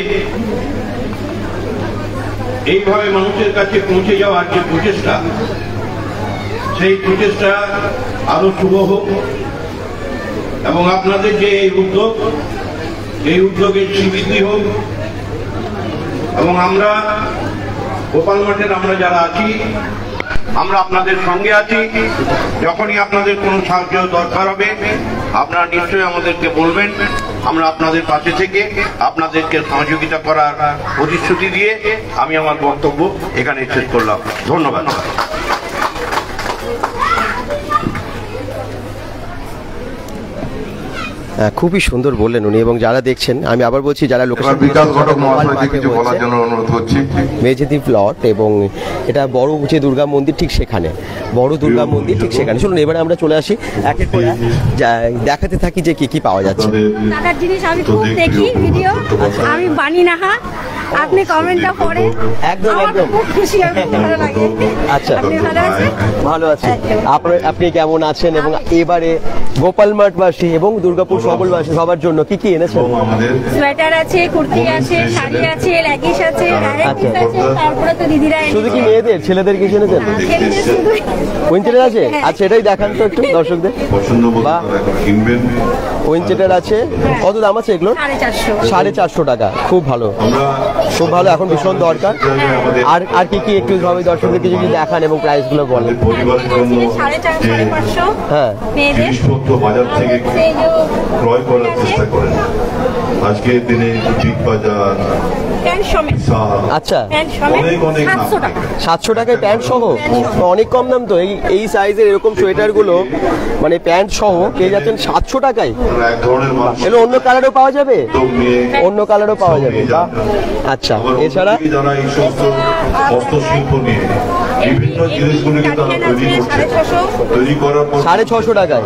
এইভাবে মানুষের কাছে পৌঁছে যাওয়ার যে প্রচেষ্টা, সেই প্রচেষ্টা আরো শুভ হোক, এবং আপনাদের যে এই উদ্যোগ, এই উদ্যোগের স্বীকৃতি হোক, এবং আমরা গোপাল মাঠের আমরা যারা আছি আমরা আপনাদের সঙ্গে আছি। যখনই আপনাদের কোনো সাহায্য দরকার হবে আপনারা নিশ্চয়ই আমাদেরকে বলবেন, আমরা আপনাদের পাশে থেকে আপনাদেরকে সহযোগিতা করার প্রতিশ্রুতি দিয়ে আমি আমার বক্তব্য এখানে শেষ করলাম। ধন্যবাদ। খুবই সুন্দর বললেন উনি, এবং যারা দেখছেন আমি আবার বলছি যারা লোকেশন বিকাশ ঘটক মহাশয়কে কিছু বলার জন্য অনুরোধ করছি। মেজাদি প্লট, এবং এটা বড় যে দুর্গা মন্দির ঠিক সেখানে, বড় দুর্গা মন্দির ঠিক সেখানে। চলুন এবারে আমরা চলে আসি এক এক করে দেখাতে থাকি যে কি কি পাওয়া যাচ্ছে। দাদার জিনিস আমি খুব দেখি ভিডিও, আমি বানি না, আপনি কমেন্টটা পড়ে একদম একদম খুব খুশি, আমি খুব ভালো লাগে। আচ্ছা, আপনি ভালো আছেন? ভালো আছি। আপনি কেমন আছেন? এবং এবারে গোপাল মাঠবাসী এবং দুর্গাপুর সকল সবার জন্য কি কি এনেছেন? এবং আমাদের সোয়েটার আছে, কুর্তি আছে, শাড়ি আছে, লেগিংস আছে, ভ্যারাইটিস আছে। তারপরে তো দিদিরা শুধু কি মেয়েদের, ছেলেদের কিছু এনেছেন? উইনচেটার আছে? আচ্ছা, এটাই দেখান তো একটু দর্শকদের। পছন্দ মতো বাহ। তারা এখন কিনবেন। উইনচেটার আছে, কত দাম আছে এগুলো? 450। 450 টাকা, খুব ভালো, আমরা খুব ভালো, এখন ভীষণ দরকার। আর আর কি কি একটু ভাবে দর্শকদেরকে যদি দেখান এবং প্রাইস গুলো বলেন। আমাদের পরিবারের জন্য 450, 550 হ্যাঁ, মেয়েদের। জিনিসপত্র বাজার থেকে এই যে ক্রয় করার চেষ্টা করেন। আজকের দিনে বিগ বাজার, প্যান্ট সমেত, আচ্ছা, প্যান্ট সমেত অনেক অনেক দাম 700 টাকা। 700 টাকায় প্যান্ট সহ, অনেক কম দাম তো। এই সাইজের এরকম সোয়েটার গুলো মানে প্যান্ট সহ পেয়ে যাচ্ছেন 700 টাকায়। তারা এক ধরনের মানুষ এগুলো অন্য কালারও পাওয়া যাবে? উদ্যোগ নিয়ে অন্য কালারও পাওয়া যাবে, বাহ। আচ্ছা, আবার এছাড়া অন্যদিকে যারা এই সমস্ত হস্তশিল্প নিয়ে বিভিন্ন জিনিসগুলিকে তারা তৈরি করছে, তৈরি করার পর 650 টাকায়,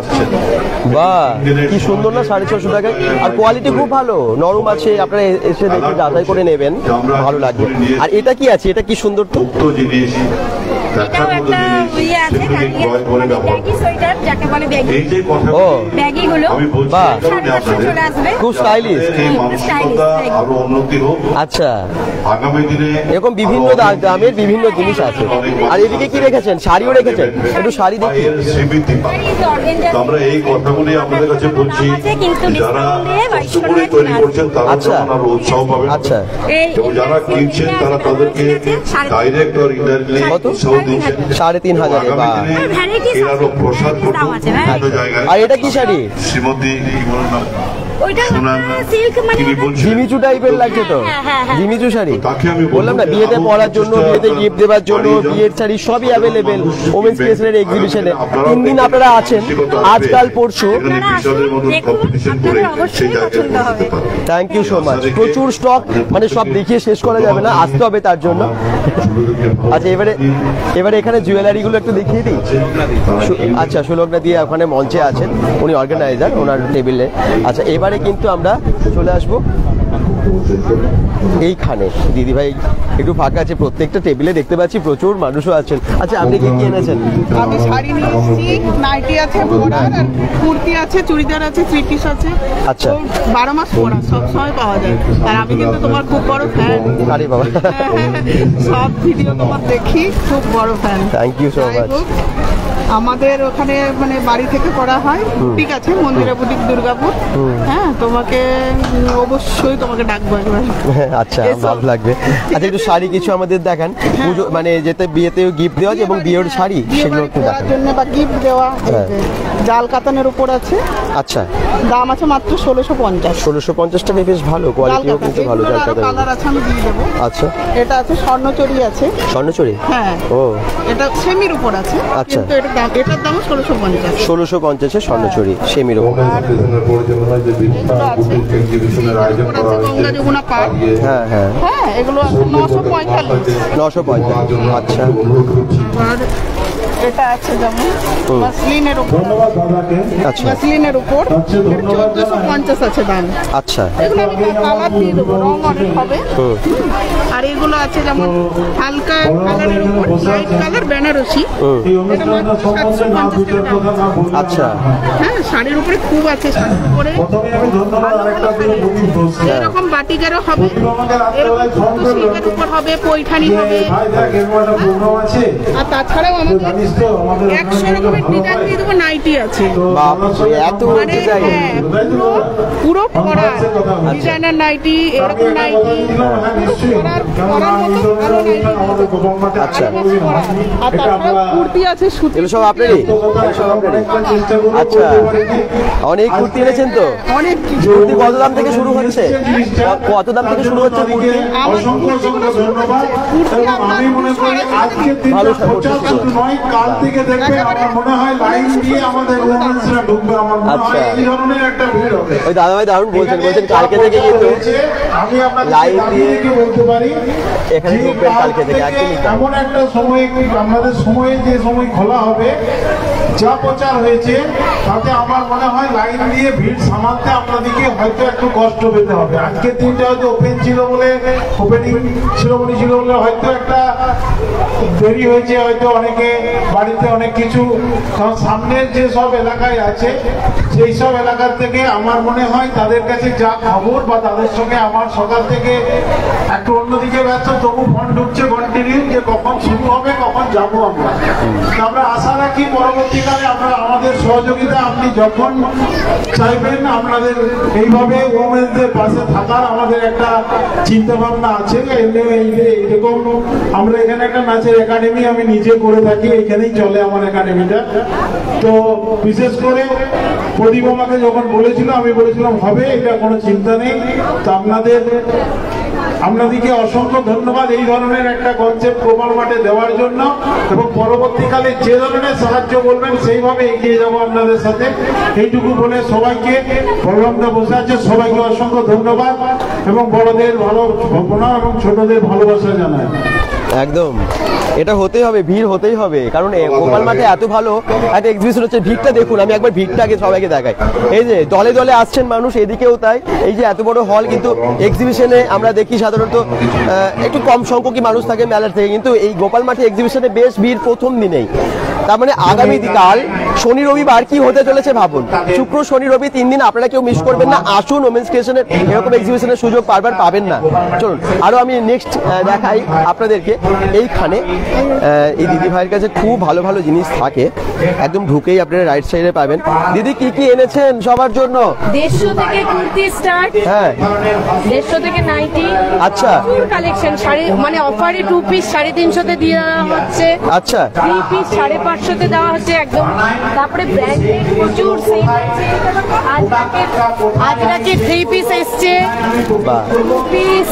বাহ, কি সুন্দর না, 650 টাকায়। আর কোয়ালিটি খুব ভালো, নরম আছে, আপনারা এসে দেখে যাচাই করে নেবেন, ভালো লাগবে। আর এটা কি আছে? এটা কি সুন্দর তো, উক্ত জিনিস দেখার এটাও মতো একটা জিনিস ইয়ে আছে, সেগুলি ক্রয় করে ব্যবহার ব্যাগি সোয়েটার যাকে বলে ব্যাগি। এই যে কথা ও, ব্যাগি গুলো আমি বলছি বাহ। এই কারণে 750 চলে আসবে। খুব স্টাইলিশ। এই মানসিকতা আরো উন্নতি হোক, আচ্ছা, আগামী দিনে এরকম বিভিন্ন দামের বিভিন্ন জিনিস আছে। আর এদিকে কি রেখেছেন? শাড়িও রেখেছেন, একটু শাড়ি দেখি। এর স্বীকৃতি পায়। তো আমরা এই কথাগুলি আপনাদের কাছে বলছি, যারা কষ্ট করে তৈরি করছেন তারা আচ্ছা। যেমন আরো উৎসাহ পাবেন, আচ্ছা, এবং যারা কিনছেন তারা তাদেরকে ডাইরেক্ট আর ইনডাইরেক্টলি কত? উৎসাহ দিচ্ছেন। 3500, আগামী বাহ। দিনে এর আরো প্রসার ঘটুক বিভিন্ন জায়গায়। আর এটা কি শাড়ি? শ্রীমতী কি বলেন নাম? ওইটা শোনান। সিল্ক মানে তিনি বলছেন জিমিচু টাইপের লাগছে তো, জিমিচু শাড়ি। তাকে আমি বললাম না, বিয়েতে পরার জন্য, বিয়েতে গিফট দেওয়ার জন্য, বিয়ের শাড়ি সবই অ্যাভেলেবেল ওমেন্স স্পেশালের এক্সিবিশনে। 3 দিন আপনারা আছেন, আজকাল পরশু। Thank you so much. প্রচুর স্টক, মানে সব দেখিয়ে শেষ করা যাবে না, আসতে হবে তার জন্য। আচ্ছা, এবারে এখানে জুয়েলারি গুলো একটু দেখিয়ে দিই। আচ্ছা, সুলগ্না দিয়ে ওখানে মঞ্চে আছেন, উনি অর্গানাইজার, ওনার টেবিলে। আচ্ছা, এবারে কিন্তু আমরা চলে আসবো এইখানে। দিদিভাই একটু ফাঁকা আছে, প্রত্যেকটা টেবিলে দেখতে পাচ্ছি প্রচুর মানুষও আছেন। আচ্ছা, আপনি কি কি এনেছেন? আমি শাড়ি নিয়ে এসেছি, নাইটি আছে পরার, আর কুর্তি আছে, চুড়িদার আছে, থ্রি পিস আছে। আচ্ছা। 12 মাস পরা, সব সময় পাওয়া যায়। আর আমি কিন্তু তোমার খুব বড় ফ্যান। আরে বাবা, সব ভিডিও তোমার দেখি, খুব বড় fan. Thank you so much. আমাদের ওখানে মানে বাড়ি থেকে করা হয়, ঠিক আছে, মন্দিরা বুটিক দুর্গাপুর। হ্যাঁ, তোমাকে অবশ্যই তোমাকে ডাকবো একবার। আচ্ছা, ভালো লাগবে। আচ্ছা, একটু শাড়ি কিছু আমাদের দেখান, পুজো মানে যেতে বিয়েতে গিফট দেওয়া এবং বিয়ের শাড়ি, সেগুলো একটু দেখান। জন্য বা গিফট দেওয়া, জাল কাতানের উপর আছে। আচ্ছা, দাম আছে মাত্র 1650। 1650 টাকা, বেশ ভালো, কোয়ালিটিও কিন্তু ভালো। জাল কাতান কালার আছে, আমি দিয়ে দেবো। আচ্ছা, এটা আছে স্বর্ণচুরি আছে। স্বর্ণচুরি? হ্যাঁ, ও, এটা সেমির উপর আছে। আচ্ছা। কিন্তু এটার দাম 1650। 1650 স্বর্ণচুরি, সেমির উপর। গঙ্গা যমুনা পার্ক। হ্যাঁ হ্যাঁ, হ্যাঁ, এগুলো আছে 945। 945। আচ্ছা, আর এটা আছে যেমন মাসলিনের উপর। আচ্ছা, মাসলিনের উপর 1450 আছে দাম। আচ্ছা, এগুলো আমি কালার দিয়ে দেবো, রং অনেক হবে। আর এগুলো আছে যেমন হালকা কালারের উপর, লাইট কালার বেনারসি। এটা মাত্র 750 টাকা দাম। আচ্ছা, হ্যাঁ, শাড়ির উপরে খুব আছে, শাড়ির উপরে এরকম বাটিকেরও হবে, এরকম সিল্কের উপর হবে, পৈঠানি হবে। আর তাছাড়াও আমাদের 100 রকমের ডিজাইন দিয়ে দেবো, নাইটি আছে। বাপরে, এত মানে ডিজাইন! হ্যাঁ, পুরো পরা ডিজাইনার নাইটি, এরকম নাইটি পরার মতো ভালো নাইটি। আচ্ছা, আর তাছাড়াও কুর্তি আছে, সুতি। এগুলো সব আপনারই? আচ্ছা, অনেক কুর্তি এনেছেন তো? অনেক কিছু। কুর্তি কত দাম থেকে শুরু হচ্ছে? কত দাম থেকে শুরু হচ্ছে কুর্তি? ভালো কাল থেকে দেখবে আমার মনে হয় লাইন দিয়ে আমাদের ওমেন্সরা ঢুকবে, আমার মনে হয় এই ধরনের একটা ভিড় হবে। ওই দাদাভাই দারুণ বলছেন কালকে থেকে কিন্তু আমি আপনাদের লাইন দিয়ে বলতে পারি এখানে ঢুকবেন কালকে থেকে। একদমই এমন একটা সময়, আমাদের সময়ে যে সময় খোলা হবে, যা প্রচার হয়েছে তাতে আমার মনে হয় লাইন দিয়ে ভিড় সামালতে আপনাদেরকে হয়তো একটু কষ্ট পেতে হবে। আজকের দিনটা হয়তো ওপেন ছিল বলে, ওপেনিং সেরেমনি ছিল বলে হয়তো একটা দেরি হয়েছে, হয়তো অনেকে বাড়িতে অনেক কিছু, কারণ সামনের যে সব এলাকায় আছে সেই সব এলাকার থেকে আমার মনে হয় তাদের কাছে যা খবর বা তাদের সঙ্গে আমার সকাল থেকে একটু অন্যদিকে ব্যস্ত, তবু ফোন ঢুকছে কন্টিনিউ যে কখন শুরু হবে, কখন যাবো আমরা। আমরা আশা রাখি পরবর্তীকালে আমরা আমাদের সহযোগিতা আপনি যখন চাইবেন, আপনাদের এইভাবে ওমেনদের পাশে থাকার আমাদের একটা চিন্তা ভাবনা আছে। এরকম আমরা এখানে একটা নাচের একাডেমি আমি নিজে করে থাকি, এখানেই চলে আমার একাডেমিটা। তো বিশেষ করে প্রদীপ আমাকে যখন বলেছিল আমি বলেছিলাম হবে, এটা কোনো চিন্তা নেই। তো আপনাদেরকে অসংখ্য ধন্যবাদ এই ধরনের একটা কনসেপ্ট গোপাল মাঠে দেওয়ার জন্য, এবং পরবর্তীকালে যে ধরনের সাহায্য বলবেন সেইভাবে এগিয়ে যাবো আপনাদের সাথে। এইটুকু বলে সবাইকে, বলরামদা বসে আছে, সবাইকে অসংখ্য ধন্যবাদ এবং বড়দের ভালোবাসা এবং ছোটদের ভালোবাসা জানাই। একদম, এটা হতেই হবে, ভিড় হতেই হবে, কারণ গোপাল মাঠে এত ভালো একটা এক্সিবিশন হচ্ছে। ভিড়টা দেখুন, আমি একবার ভিড়টা আগে সবাইকে দেখাই। এই যে দলে দলে আসছেন মানুষ, এদিকেও তাই। এই যে এত বড় হল, কিন্তু এক্সিবিশনে আমরা দেখি সাধারণত একটু কম সংখ্যকই মানুষ থাকে মেলার থেকে, কিন্তু এই গোপাল মাঠে এক্সিবিশনে বেশ ভিড় প্রথম দিনেই। তার মানে আগামীকাল শনি রবিবার কি হতে চলেছে ভাবুন। শুক্র শনি রবি 3 দিন আপনারা কেউ মিস করবেন না। আসুন ওমেন্স ক্রিয়েশনের এরকম এক্সিবিশনের সুযোগ বারবার পাবেন না। চলুন আরো আমি নেক্সট দেখাই আপনাদেরকে। এইখানে এই দিদি ভাইয়ের কাছে খুব ভালো ভালো জিনিস থাকে, একদম ঢুকেই আপনারা রাইট সাইডে পাবেন। দিদি কি কি এনেছেন সবার জন্য? 150 থেকে কুর্তি স্টার্ট, হ্যাঁ 150 থেকে নাইটি। আচ্ছা, কালেকশন শাড়ি মানে অফারে 2 পিস 350 তে দেওয়া হচ্ছে। আচ্ছা, 3 পিস 550 তে দেওয়া হচ্ছে একদম। তারপরে ব্র্যান্ডেড প্রচুর সেল আছে। আজকে 3 পিস এসছে, 2 পিস,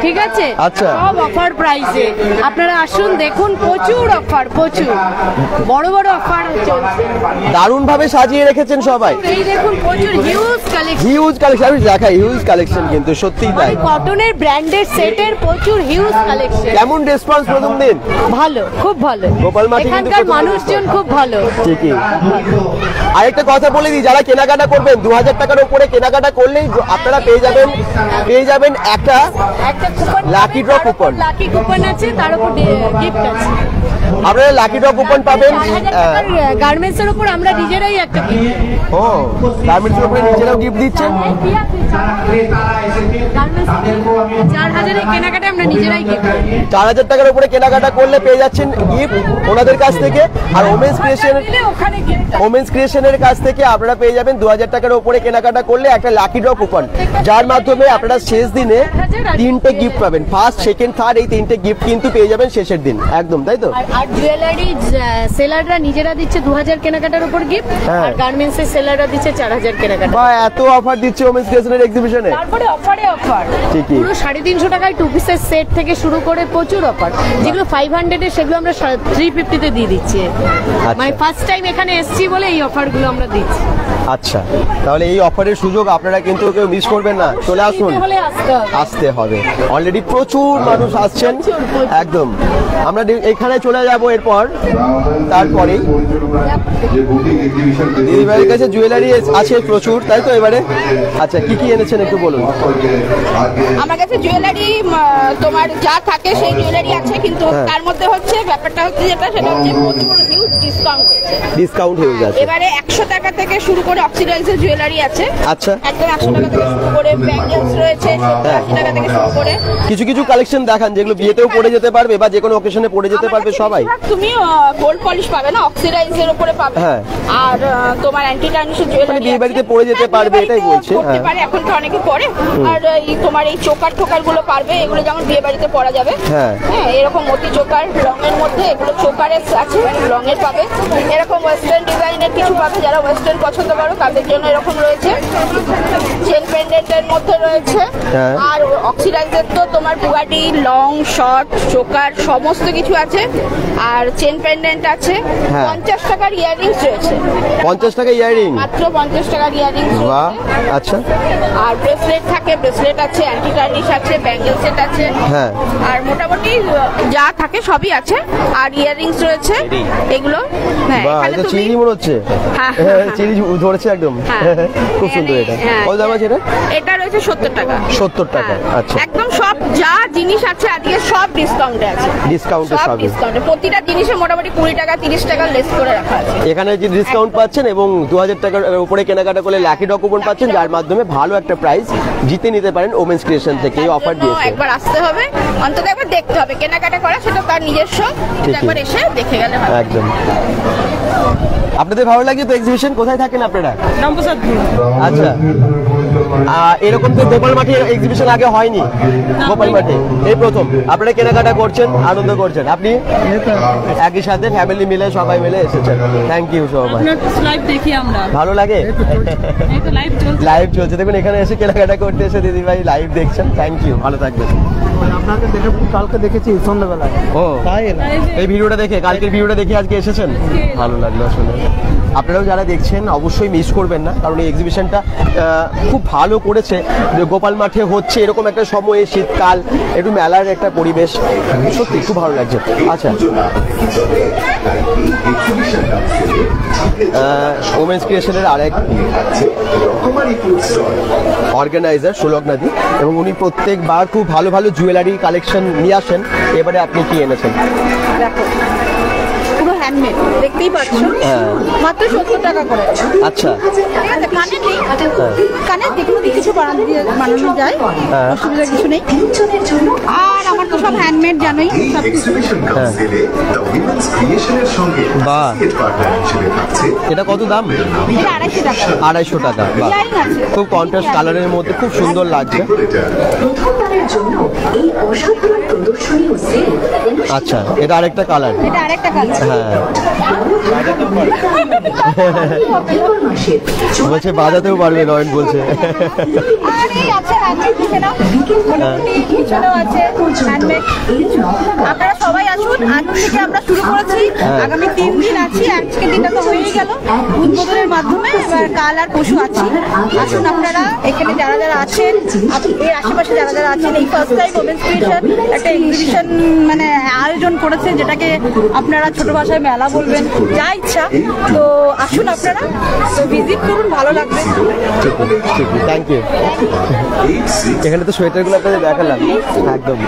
ঠিক আছে? আচ্ছা, সব অফার প্রাইসে। আপনারা আসুন, দেখুন, প্রচুর অফার, প্রচুর বড় বড় অফার চলছে। দারুণ ভাবে সাজিয়ে রেখেছেন সবাই। এই দেখুন প্রচুর হিউজ কালেকশন, হিউজ কালেকশন। আমি দেখাই হিউজ কালেকশন, কিন্তু সত্যিই তাই। কটনের ব্র্যান্ডেড সেটের প্রচুর হিউজ কালেকশন। কেমন রেসপন্স প্রথম দিন? ভালো, খুব ভালো। গোপাল মাঠে এখানকার মানুষজন খুব ভালো। ঠিকই। আরেকটা কথা বলে দিই, যারা কেনাকাটা করবেন 2000 টাকার উপরে কেনাকাটা করলেই আপনারা পেয়ে যাবেন একটা lucky draw coupon. Lucky coupon আছে, তার উপর গিফট আছে। আপনারা লাকি ড্র কুপন পাবেন। গার্মেন্টস এর উপর আমরা নিজেরাই একটা ও গার্মেন্টস এর উপরে নিজেরাও গিফট দিচ্ছেন। 4000 এর কেনাকাটা আমরা নিজেরাই গিফট। 4000 টাকার উপরে কেনাকাটা করলে পেয়ে যাচ্ছেন গিফট ওনাদের কাছ থেকে। আর ওমেন্স ক্রিয়েশনের কাছ থেকে আপনারা পেয়ে যাবেন 2000 টাকার উপরে কেনাকাটা করলে একটা লাকি ড্র কুপন, যার মাধ্যমে আপনারা শেষ দিনে 3টে গিফট পাবেন। ফার্স্ট, সেকেন্ড, থার্ড, এই 3টে গিফট কিন্তু পেয়ে যাবেন শেষের দিন। একদম তাই তো। আর জুয়েলারি সেলাররা নিজেরা দিচ্ছে 2000 কেনাকাটার উপর গিফট, আর গার্মেন্টস এর সেলাররা দিচ্ছে 4000 কেনাকাটা। বা এত অফার দিচ্ছে ওমেন্স ক্রিয়েশনের এক্সিবিশনে। তারপরে অফারে অফার, ঠিকই। পুরো 350 টাকায় 2 পিসের সেট থেকে শুরু করে প্রচুর অফার। যেগুলো 500 এর সেগুলো আমরা 350 তে দিয়ে দিচ্ছি। মানে ফার্স্ট টাইম এখানে এসেছি বলে এই অফারগুলো আমরা দিচ্ছি। আচ্ছা, তাহলে এই অফারের সুযোগ আপনারা কিন্তু কেউ মিস করবেন না। চলে আসুন, আসতে হবে। অলরেডি প্রচুর মানুষ আসছেন। একদম, আমরা এখানে চলে যাব এরপর। তারপরেই দিদিভাইয়ের কাছে জুয়েলারি আছে প্রচুর, তাই তো এবারে? আচ্ছা, কি কি এনেছেন একটু বলুন। আমার কাছে জুয়েলারি তোমার যা থাকে সেই জুয়েলারি আছে, কিন্তু তার মধ্যে হচ্ছে ব্যাপারটা হচ্ছে যেটা, সেটা হচ্ছে প্রচুর হিউজ ডিসকাউন্ট হিউজ আছে। এবারে 100 টাকা থেকে শুরু করে অক্সিডাইজের জুয়েলারি আছে। আচ্ছা, একদম 100 টাকা থেকে শুরু করে ব্যাঙ্গলস রয়েছে 80 টাকা থেকে শুরু করে। কিছু কিছু কালেকশন দেখান যেগুলো বিয়েতেও পরে যেতে পারবে বা যে কোনো অকেশনে পরে যেতে পারবে সবাই। তুমি গোল্ড পলিশ পাবে না, অক্সিডাইজের উপরে পাবে। আর তোমার অ্যান্টি টার্নিশের জুয়েলারি বিয়ে বাড়িতে পরে যেতে পারবে, এটাই বলছি। এখন তো অনেকে পরে। আর এই তোমার এই চোকার টোকার গুলো পারবে, এগুলো যেমন বিয়ে বাড়িতে পরা যাবে। হ্যাঁ, এরকম মতি চোকার রঙের মধ্যে, এগুলো চোকারের আছে, রঙের পাবে। এরকম ওয়েস্টার্ন ডিজাইনের কিছু পাবে, যারা ওয়েস্টার্ন পছন্দ করো তাদের জন্য এরকম রয়েছে। চেন পেন্ডেন্টের মধ্যে রয়েছে। আর অক্সিডাইজের তো তোমার বুগাটি, লং, শর্ট, চোকার সমস্ত কিছু আছে। আর চেন পেন্ডেন্ট আছে। 50 টাকার ইয়াররিংস রয়েছে। 50 টাকা ইয়াররিং, মাত্র 50 টাকার ইয়াররিংস। বাহ, আচ্ছা। আর ব্রেসলেট থাকে, ব্রেসলেট আছে, অ্যান্টি টার্নিশ আছে, ব্যাঙ্গেল সেট আছে। হ্যাঁ, আর মোটামুটি যা থাকে সবই আছে। আর ইয়াররিংস রয়েছে এগুলো। হ্যাঁ, বাহ, এখানে এটা তুমি চিনি মনে হচ্ছে। হ্যাঁ, চিনি ধরেছে একদম। খুব সুন্দর এটা। কত দাম আছে এটা? এটা রয়েছে 70 টাকা। 70 টাকা। আচ্ছা, একদম সব যা জিনিস আছে আজকে সব ডিসকাউন্টে আছে। ডিসকাউন্টে সব সব ডিসকাউন্টে, প্রতিটা জিনিসে মোটামুটি 20 টাকা 30 টাকা লেস করে রাখা আছে। এখানে যে ডিসকাউন্ট পাচ্ছেন এবং 2000 টাকার উপরে কেনাকাটা করলে লাকি ড্র কুপন পাচ্ছেন, যার মাধ্যমে ভালো একটা প্রাইজ জিতে নিতে পারেন ওমেন্স ক্রিয়েশন থেকে। এই অফার দিয়েছে। একবার আসতে হবে, অন্তত একবার দেখতে হবে, কেনাকাটা করা সেটা তার নিজস্ব, একবার এসে দেখে গেলে ভালো। একদম। আপনাদের ভালো লাগে তো এক্সিবিশন? কোথায় থাকেন আপনারা? আচ্ছা, এরকম তো গোপাল মাঠে এক্সিবিশন আগে হয়নি, গোপাল মাঠে এই প্রথম। আপনারা কেনাকাটা করছেন, আনন্দ করছেন, আপনি একই সাথে ফ্যামিলি মিলে সবাই মিলে এসেছেন। Thank you so much. ভালো লাগে, লাইভ চলছে দেখুন, এখানে এসে কেনাকাটা করতে এসে দিদি ভাই লাইভ দেখছেন। থ্যাংক ইউ, ভালো থাকবেন। আপনাকে দেখে কালকে দেখেছি সন্ধ্যাবেলা। ও এই ভিডিওটা দেখে, কালকের ভিডিওটা দেখে আজকে এসেছেন, ভালো লাগলো শুনে। আপনারাও যারা দেখছেন অবশ্যই মিস করবেন না, কারণ এই এক্সিবিশনটা খুব ভালো করেছে। গোপাল মাঠে হচ্ছে এরকম একটা সময়ে, শীতকাল, একটু মেলার একটা পরিবেশ, সত্যি খুব ভালো লাগছে। আচ্ছা, ওমেন্স ক্রিয়েশনের আরেক অর্গানাইজার সুলগ্নাদি, এবং উনি প্রত্যেকবার খুব ভালো ভালো জুয়েলারি কালেকশন নিয়ে আসেন। এবারে আপনি কি এনেছেন? দেখো পুরো হ্যান্ডমেড, দেখতেই পাচ্ছ, মাত্র 70 টাকা করে। আচ্ছা, কানে নেই, কানে দেখুন কিছু বানানো যায়, অসুবিধা কিছু নেই। আর আমার তো সব হ্যান্ডমেড জানোই, বাহ, এটা কত দাম? 250 টাকা। 250 টাকা। খুব কন্ট্রাস্ট কালারের মধ্যে খুব সুন্দর লাগছে। আচ্ছা, এটা আরেকটা কালার। এটা আরেকটা কালার। হ্যাঁ, বলছে বাজাতেও পারবে, নয়ন বলছে। আপনারা সবাই আসুন, আজ থেকে আমরা শুরু করেছি, আগামী 3 দিন আছি। আজকের দিনটা তো হয়েই গেল উদ্বোধনের মাধ্যমে, এবার কাল আর পরশু আছি। আসুন আপনারা, এখানে যারা যারা আছেন, এর আশেপাশে যারা যারা আছেন, এই ফার্স্ট টাইম ওমেন্স ক্রিয়েশন একটা এক্সিবিশন মানে আয়োজন করেছে, যেটাকে আপনারা ছোট ভাষায় মেলা বলবেন, যা ইচ্ছা। তো আসুন আপনারা, তো ভিজিট করুন, ভালো লাগবে। Thank you. এখানে তো সোয়েটারগুলো আপনাদের দেখালাম, একদম।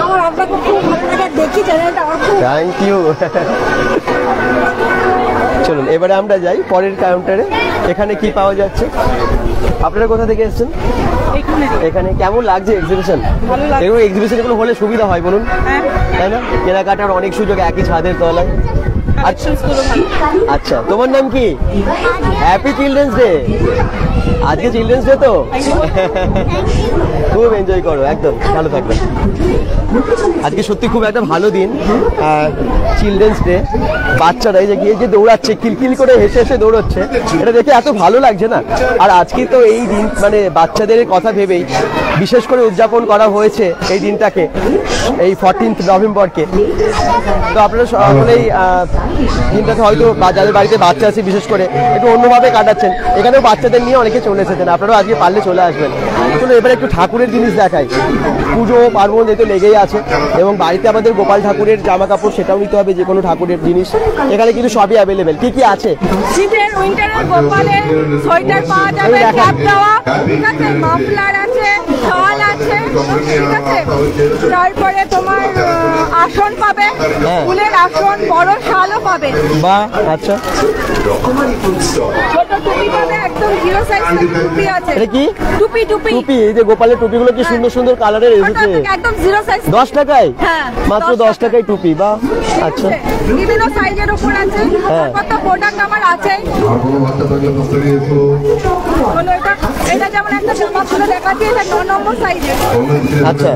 আমার আপনাকে খুব ভালো লাগে, দেখি চ্যানেলটা আমার খুব। Thank you. চলুন এবারে আমরা যাই পরের কাউন্টারে। এখানে কি পাওয়া যাচ্ছে? আপনারা কোথা থেকে এসেছেন? এখানে কেমন লাগছে এক্সিবিশন? এরকম এক্সিবিশন এগুলো হলে সুবিধা হয় বলুন, তাই না? কেনাকাটার অনেক সুযোগ একই ছাদের তলায়। আচ্ছা, তোমার নাম কি? Happy children's day. আজকে চিলড্রেন্স ডে তো খুব এনজয় করো, একদম ভালো থাকবে। আজকে সত্যি খুব একটা ভালো দিন, চিলড্রেন্স ডে। বাচ্চারা এই যে গিয়ে যে দৌড়াচ্ছে, কিলকিল করে হেসে হেসে দৌড়চ্ছে, এটা দেখে এত ভালো লাগছে না। আর আজকে তো এই দিন মানে বাচ্চাদের কথা ভেবেই বিশেষ করে উদযাপন করা হয়েছে এই দিনটাকে, এই 14 নভেম্বরকে। তো আপনারা সকলেই দিনটাকে হয়তো যাদের বাড়িতে বাচ্চা আছে বিশেষ করে একটু অন্যভাবে কাটাচ্ছেন। এখানেও বাচ্চাদের নিয়ে অনেকে চলে এসেছেন, আপনারাও আজকে পারলে চলে আসবেন। চলো এবারে একটু ঠাকুরের জিনিস দেখাই। পুজো পার্বণ যেহেতু লেগেই আছে, এবং বাড়িতে আমাদের গোপাল ঠাকুরের জামা কাপড় সেটাও নিতে হবে, যে কোনো ঠাকুরের জিনিস এখানে কিন্তু সবই অ্যাভেলেবেল। কি কি আছে? শীতের উইন্টারের গোপালের সোয়েটার পাওয়া যাবে, ক্যাপ দেওয়া, ঠিক আছে, মাফলার আছে, শাল আছে, ঠিক আছে। তারপরে তোমার আসন পাবে, ফুলের আসন, বড় শালও পাবে। বাহ, আচ্ছা। ছোট টুপি পাবে, একদম জিরো সাইজ টুপি আছে। এটা কি? টুপি টুপি টুপি। এই যে গোপালের টুপিগুলো কি সুন্দর সুন্দর কালারের এসেছে, একদম জিরো সাইজ। 10 টাকায়? হ্যাঁ, মাত্র 10 টাকায় টুপি। বাহ, আচ্ছা। বিভিন্ন সাইজের উপর আছে, কত প্রোডাক্ট আমার আছে। এটা যেমন একটা জামা খুলে দেখাচ্ছি, এটা 9 নম্বর সাইজের। আচ্ছা,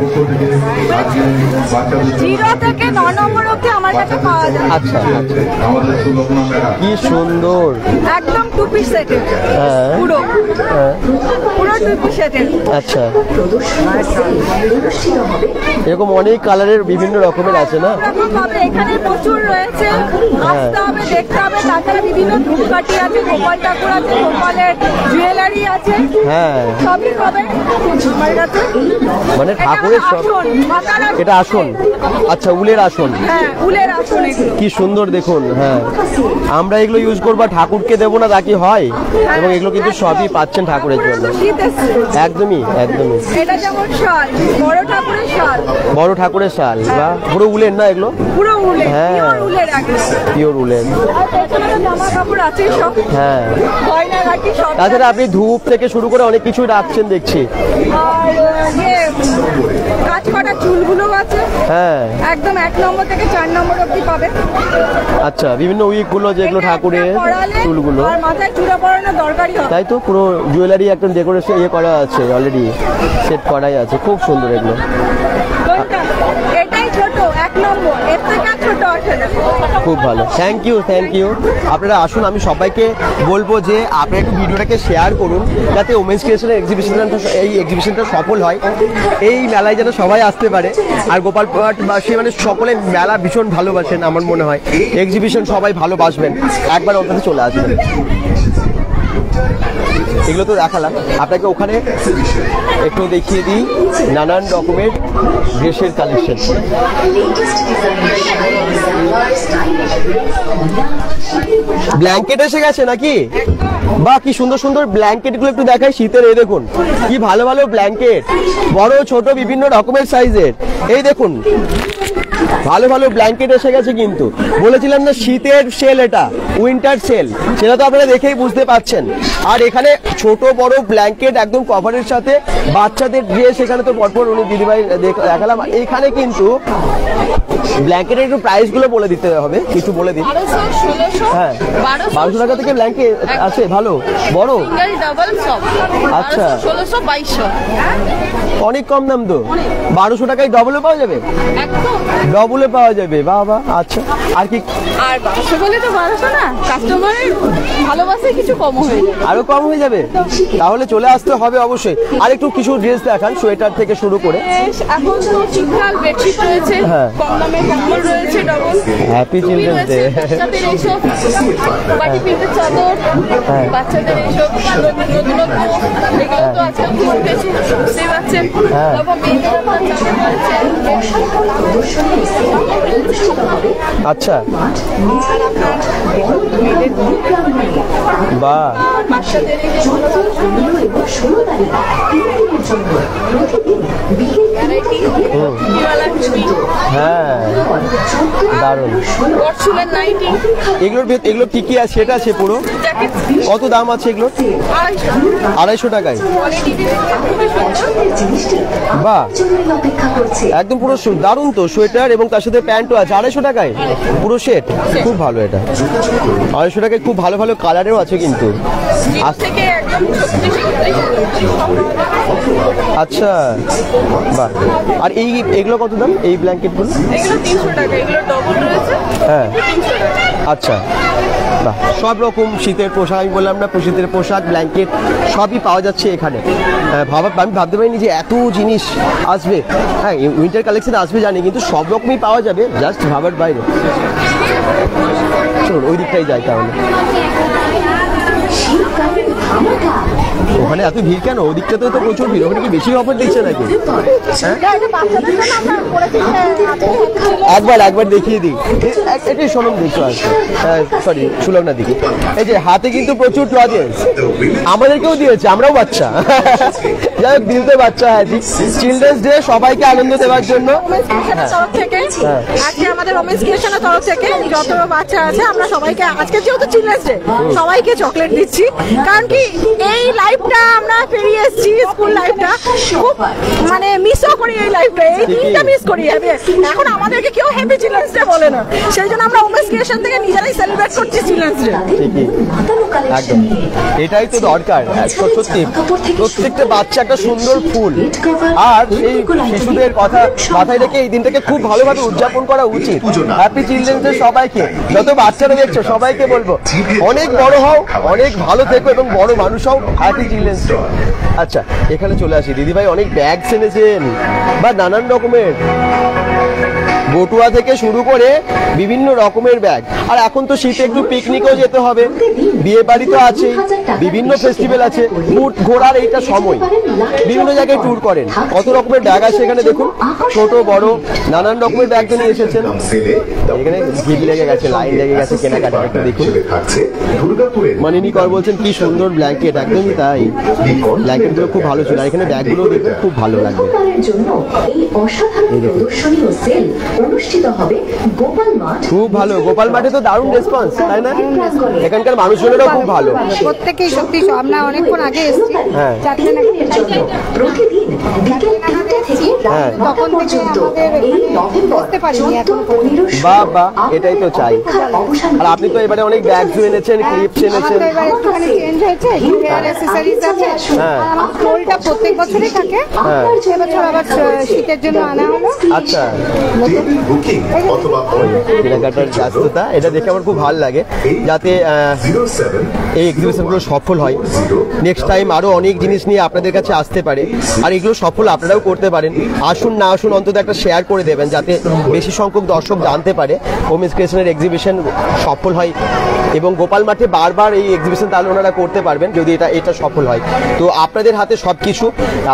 0 থেকে 9 নম্বর অবধি আমার কাছে পাওয়া যায়। আচ্ছা, কি সুন্দর, একদম টু পিস সেটের, পুরো পুরো টু পিস সেটের। আচ্ছা, এরকম অনেক কালারের বিভিন্ন রকমের আছে না? এখানে প্রচুর রয়েছে, আসতে হবে, দেখতে হবে। তাছাড়া বিভিন্ন ধূপকাঠি আছে, গোপাল ঠাকুর আছে, গোপালের জুয়েলারি আছে, হ্যাঁ সবই পাবে আমার কাছে। মানে ঠাকুরের সব। এটা আসন? আচ্ছা, উলের আসন। হ্যাঁ, উলের আসন এগুলো। কি সুন্দর দেখুন। হ্যাঁ, আমরা এগুলো ইউজ করবো, ঠাকুরকে দেবো না তা কি হয়? এবং এগুলো কিন্তু সবই পাচ্ছেন ঠাকুরের জন্য। একদমই একদমই। এটা যেমন শাল, বড় ঠাকুরের শাল। বড় ঠাকুরের শাল, বা পুরো উলের না এগুলো? পুরো উলের, হ্যাঁ পিওর উলের একদম। পিওর উলের। জামা কাপড় আছে সব। হ্যাঁ, গয়না গাটি সব। তাছাড়া আপনি ধূপ থেকে শুরু করে অনেক কিছুই রাখছেন দেখছি। আর কাজ করা চুলগুলো আছে। হ্যাঁ, একদম 1 নম্বর থেকে 4 নম্বর অবধি পাবে। আচ্ছা, বিভিন্ন উইক গুলো যেগুলো ঠাকুরের চুলগুলো, আর মাথায় চূড়া পরানো দরকারই হয়। তাই তো, পুরো জুয়েলারি একদম ডেকোরেশন করা আছে, অলরেডি সেট করাই আছে। খুব সুন্দর এগুলো। এটাই ছোট 1 নম্বর, এর থেকে ছোট আছে না। খুব ভালো, থ্যাংক ইউ থ্যাংক ইউ। আপনারা আসুন, আমি সবাইকে বলবো যে আপনারা একটু ভিডিওটাকে শেয়ার করুন, যাতে ওমেন্স ক্রিয়েশনের এই এক্সিবিশনটা সফল হয়, এই মেলায় যেন সবাই আসতে পারে। আর গোপালপুরবাসী মানে সকলে মেলা ভীষণ ভালোবাসেন, আমার মনে হয় এক্সিবিশন সবাই ভালোবাসবেন, একবার অন্তত চলে আসবেন। এগুলো তো দেখালাম আপনাকে, ওখানে একটু দেখিয়ে দিই নানান রকমের ড্রেসের কালেকশন। ব্ল্যাঙ্কেট এসে গেছে নাকি? বা কি সুন্দর সুন্দর ব্ল্যাঙ্কেট গুলো একটু দেখাই শীতের। এই দেখুন কি ভালো ভালো ব্ল্যাঙ্কেট, বড় ছোট বিভিন্ন রকমের সাইজের। এই দেখুন ভালো ভালো ব্ল্যাঙ্কেট এসে গেছে। কিন্তু বলেছিলাম না শীতের সেল, এটা উইন্টার সেল, সেটা তো আপনারা দেখেই বুঝতে পাচ্ছেন। আর এখানে ছোট বড় ব্ল্যাঙ্কেট একদম কভারের সাথে, বাচ্চাদের ড্রেস এখানে তো পরপর উনি দিদিভাই দেখালাম। এখানে কিন্তু ব্ল্যাঙ্কেটের একটু প্রাইস গুলো বলে দিতে হবে, কিছু বলে দিন। হ্যাঁ, 1200 টাকা থেকে ব্ল্যাঙ্কেট আছে ভালো বড়। আচ্ছা, 1600-2200 অনেক কম দাম তো। 1200 টাকায় ডবলে পাওয়া যাবে? ডবলে পাওয়া যাবে, বাহ বাহ। আচ্ছা, আর কি? আর 1200 বলে তো 1200 না, কাস্টমারের ভালোবাসায় কিছু কম হয়ে যাবে। আরো কম হয়ে যাবে? তাহলে চলে আসতে হবে অবশ্যই। আর একটু কিছু ড্রেস দেখান, সোয়েটার থেকে শুরু করে। এখন তো শীতকাল বেডশিট রয়েছে, কম দামে কম্বল রয়েছে ডবল। Happy children's day. বাচ্চাদের এইসব বাটি প্রিন্টের চাদর, বাচ্চাদের এইসব নতুন এগুলো তো আজকাল খুব উঠেছে, বুঝতেই পারছেন। তারপর মেয়েদের চাদর রয়েছে। আচ্ছা, বাহ, হ্যাঁ দারুণ। এগুলো কি কি আছে? সেটা আছে পুরো। কত দাম আছে এগুলো? 250 টাকায়। বাহ, একদম পুরো দারুণ তো। সোয়েটার এবং তার সাথে প্যান্টও আছে 250 টাকায় পুরো সেট। খুব ভালো এটা, 250 টাকায় খুব ভালো ভালো কালারেরও আছে কিন্তু। আচ্ছা, বাহ। আর এগুলো কত দাম এই ব্ল্যাঙ্কেটগুলো? এগুলো 300 টাকা, এগুলো ডবল রয়েছে। হ্যাঁ, আচ্ছা, বাহ। সব রকম শীতের পোশাক, আমি বললাম না, শীতের পোশাক ব্ল্যাঙ্কেট সবই পাওয়া যাচ্ছে এখানে। আমি ভাবতে পারিনি যে এত জিনিস আসবে। হ্যাঁ, উইন্টার কালেকশন আসবে জানি, কিন্তু সব রকমই পাওয়া যাবে, জাস্ট ভাবার বাইরে। চলুন ওই দিকটাই যাই তাহলে। ওখানে এত ভিড় কেন? ওদিকটাতে তো প্রচুর ভিড়। ওখানে কি বেশি অফার দিচ্ছে নাকি? একবার দেখিয়ে দিই। এটাই সোনম দেখতে আসছে, সরি সুলগ্না দিকে। এই যে হাতে কিন্তু প্রচুর লজেন্স, আমাদেরকেও দিয়েছে, আমরাও বাচ্চা। যাই হোক, দিতে বাচ্চা। হ্যাঁ, চিলড্রেন্স ডে সবাইকে আনন্দ দেওয়ার জন্য আজকে আমাদের ওমেন্স ক্রিয়েশনের তরফ থেকে যত বাচ্চা আছে আমরা সবাইকে, আজকে যেহেতু চিলড্রেন্স ডে, সবাইকে চকলেট দিচ্ছি। কারণ কি এই লাইফটা আমরা পেরিয়ে এসেছি, স্কুল লাইফটা খুব মানে মিসও করি, এই লাইফটা, এই দিনটা মিস করি। এখন আমাদেরকে কেউ হ্যাপি চিলড্রেন্স ডে বলে না, সেই জন্য আমরা ওমেন্স ক্রিয়েশন থেকে নিজেরাই সেলিব্রেট করছি চিলড্রেন্স ডে। একদম, এটাই তো দরকার। সত্যি প্রত্যেকটা বাচ্চাকে একটা সুন্দর ফুল, আর সেই শিশুদের কথা মাথায় রেখে এই দিনটাকে খুব ভালোভাবে উদযাপন করা উচিত। হ্যাপি চিলড্রেন্স ডে সবাইকে, যত বাচ্চারা দেখছো সবাইকে বলবো অনেক বড় হও, অনেক ভালো থেকো এবং বড় মানুষ হও। Happy children's day. আচ্ছা, এখানে চলে আসি। দিদিভাই অনেক ব্যাগ এনেছেন বা নানান রকমের বটুয়া থেকে শুরু করে বিভিন্ন রকমের ব্যাগ। আর এখন তো শীতে একটু পিকনিকও যেতে হবে, বিয়ে বাড়ি তো আছে, বিভিন্ন ফেস্টিভ্যাল আছে, ঘোরার এইটা সময়, বিভিন্ন জায়গায় ট্যুর করেন। কত রকমের ব্যাগ আছে এখানে দেখুন, ছোট বড় নানান রকমের ব্যাগ নিয়ে এসেছেন। এখানে ভিড় লেগে গেছে, লাইন লেগে গেছে কেনাকাটা। একটু দেখুন, মানিনী কর বলছেন কি সুন্দর ব্ল্যাঙ্কেট, একদমই তাই, ব্ল্যাঙ্কেটগুলো খুব ভালো ছিল। আর এখানে ব্যাগগুলো দেখুন, খুব ভালো লাগবে। খুব ভালো, গোপাল মাঠে তো দারুণ রেসপন্স, তাই না? এখানকার মানুষজনেরও খুব ভালো, প্রত্যেকেই সত্যি। আমরা অনেকক্ষণ আগে এসেছি, প্রতিদিন বিকেল 3টা থেকে রাত 9টা পর্যন্ত এই নভেম্বর 14-15 বাহ বাহ, এটাই তো চাই। আর আপনি তো এবারে অনেক ব্যাগ এনেছেন, ক্লিপস এনেছেন। এবার একটুখানি চেঞ্জ হয়েছে, হেয়ার অ্যাকসেসরিজ আছে। আমার স্টোলটা প্রত্যেক বছরই থাকে, এবছর আবার শীতের জন্য আনা হলো। আচ্ছা, কেনাকাটার ব্যস্ততা, এটা দেখে আমার খুব ভালো লাগে, যাতে এই এক্সিবিশনগুলো সফল হয়। নেক্সট টাইম আরো অনেক জিনিস নিয়ে আপনাদের কাছে আসতে পারে, আর এগুলো সফল আপনারাও করতে পারেন। আসুন না আসুন, অন্তত একটা শেয়ার করে দেবেন, যাতে বেশি সংখ্যক দর্শক জানতে পারে হোমস ক্রিয়েশনের এক্সিবিশন সফল হয়। এবং গোপাল মাঠে বারবার এই এক্সিবিশন তাহলে ওনারা করতে পারবেন যদি এটা সফল হয়। তো আপনাদের হাতে সবকিছু।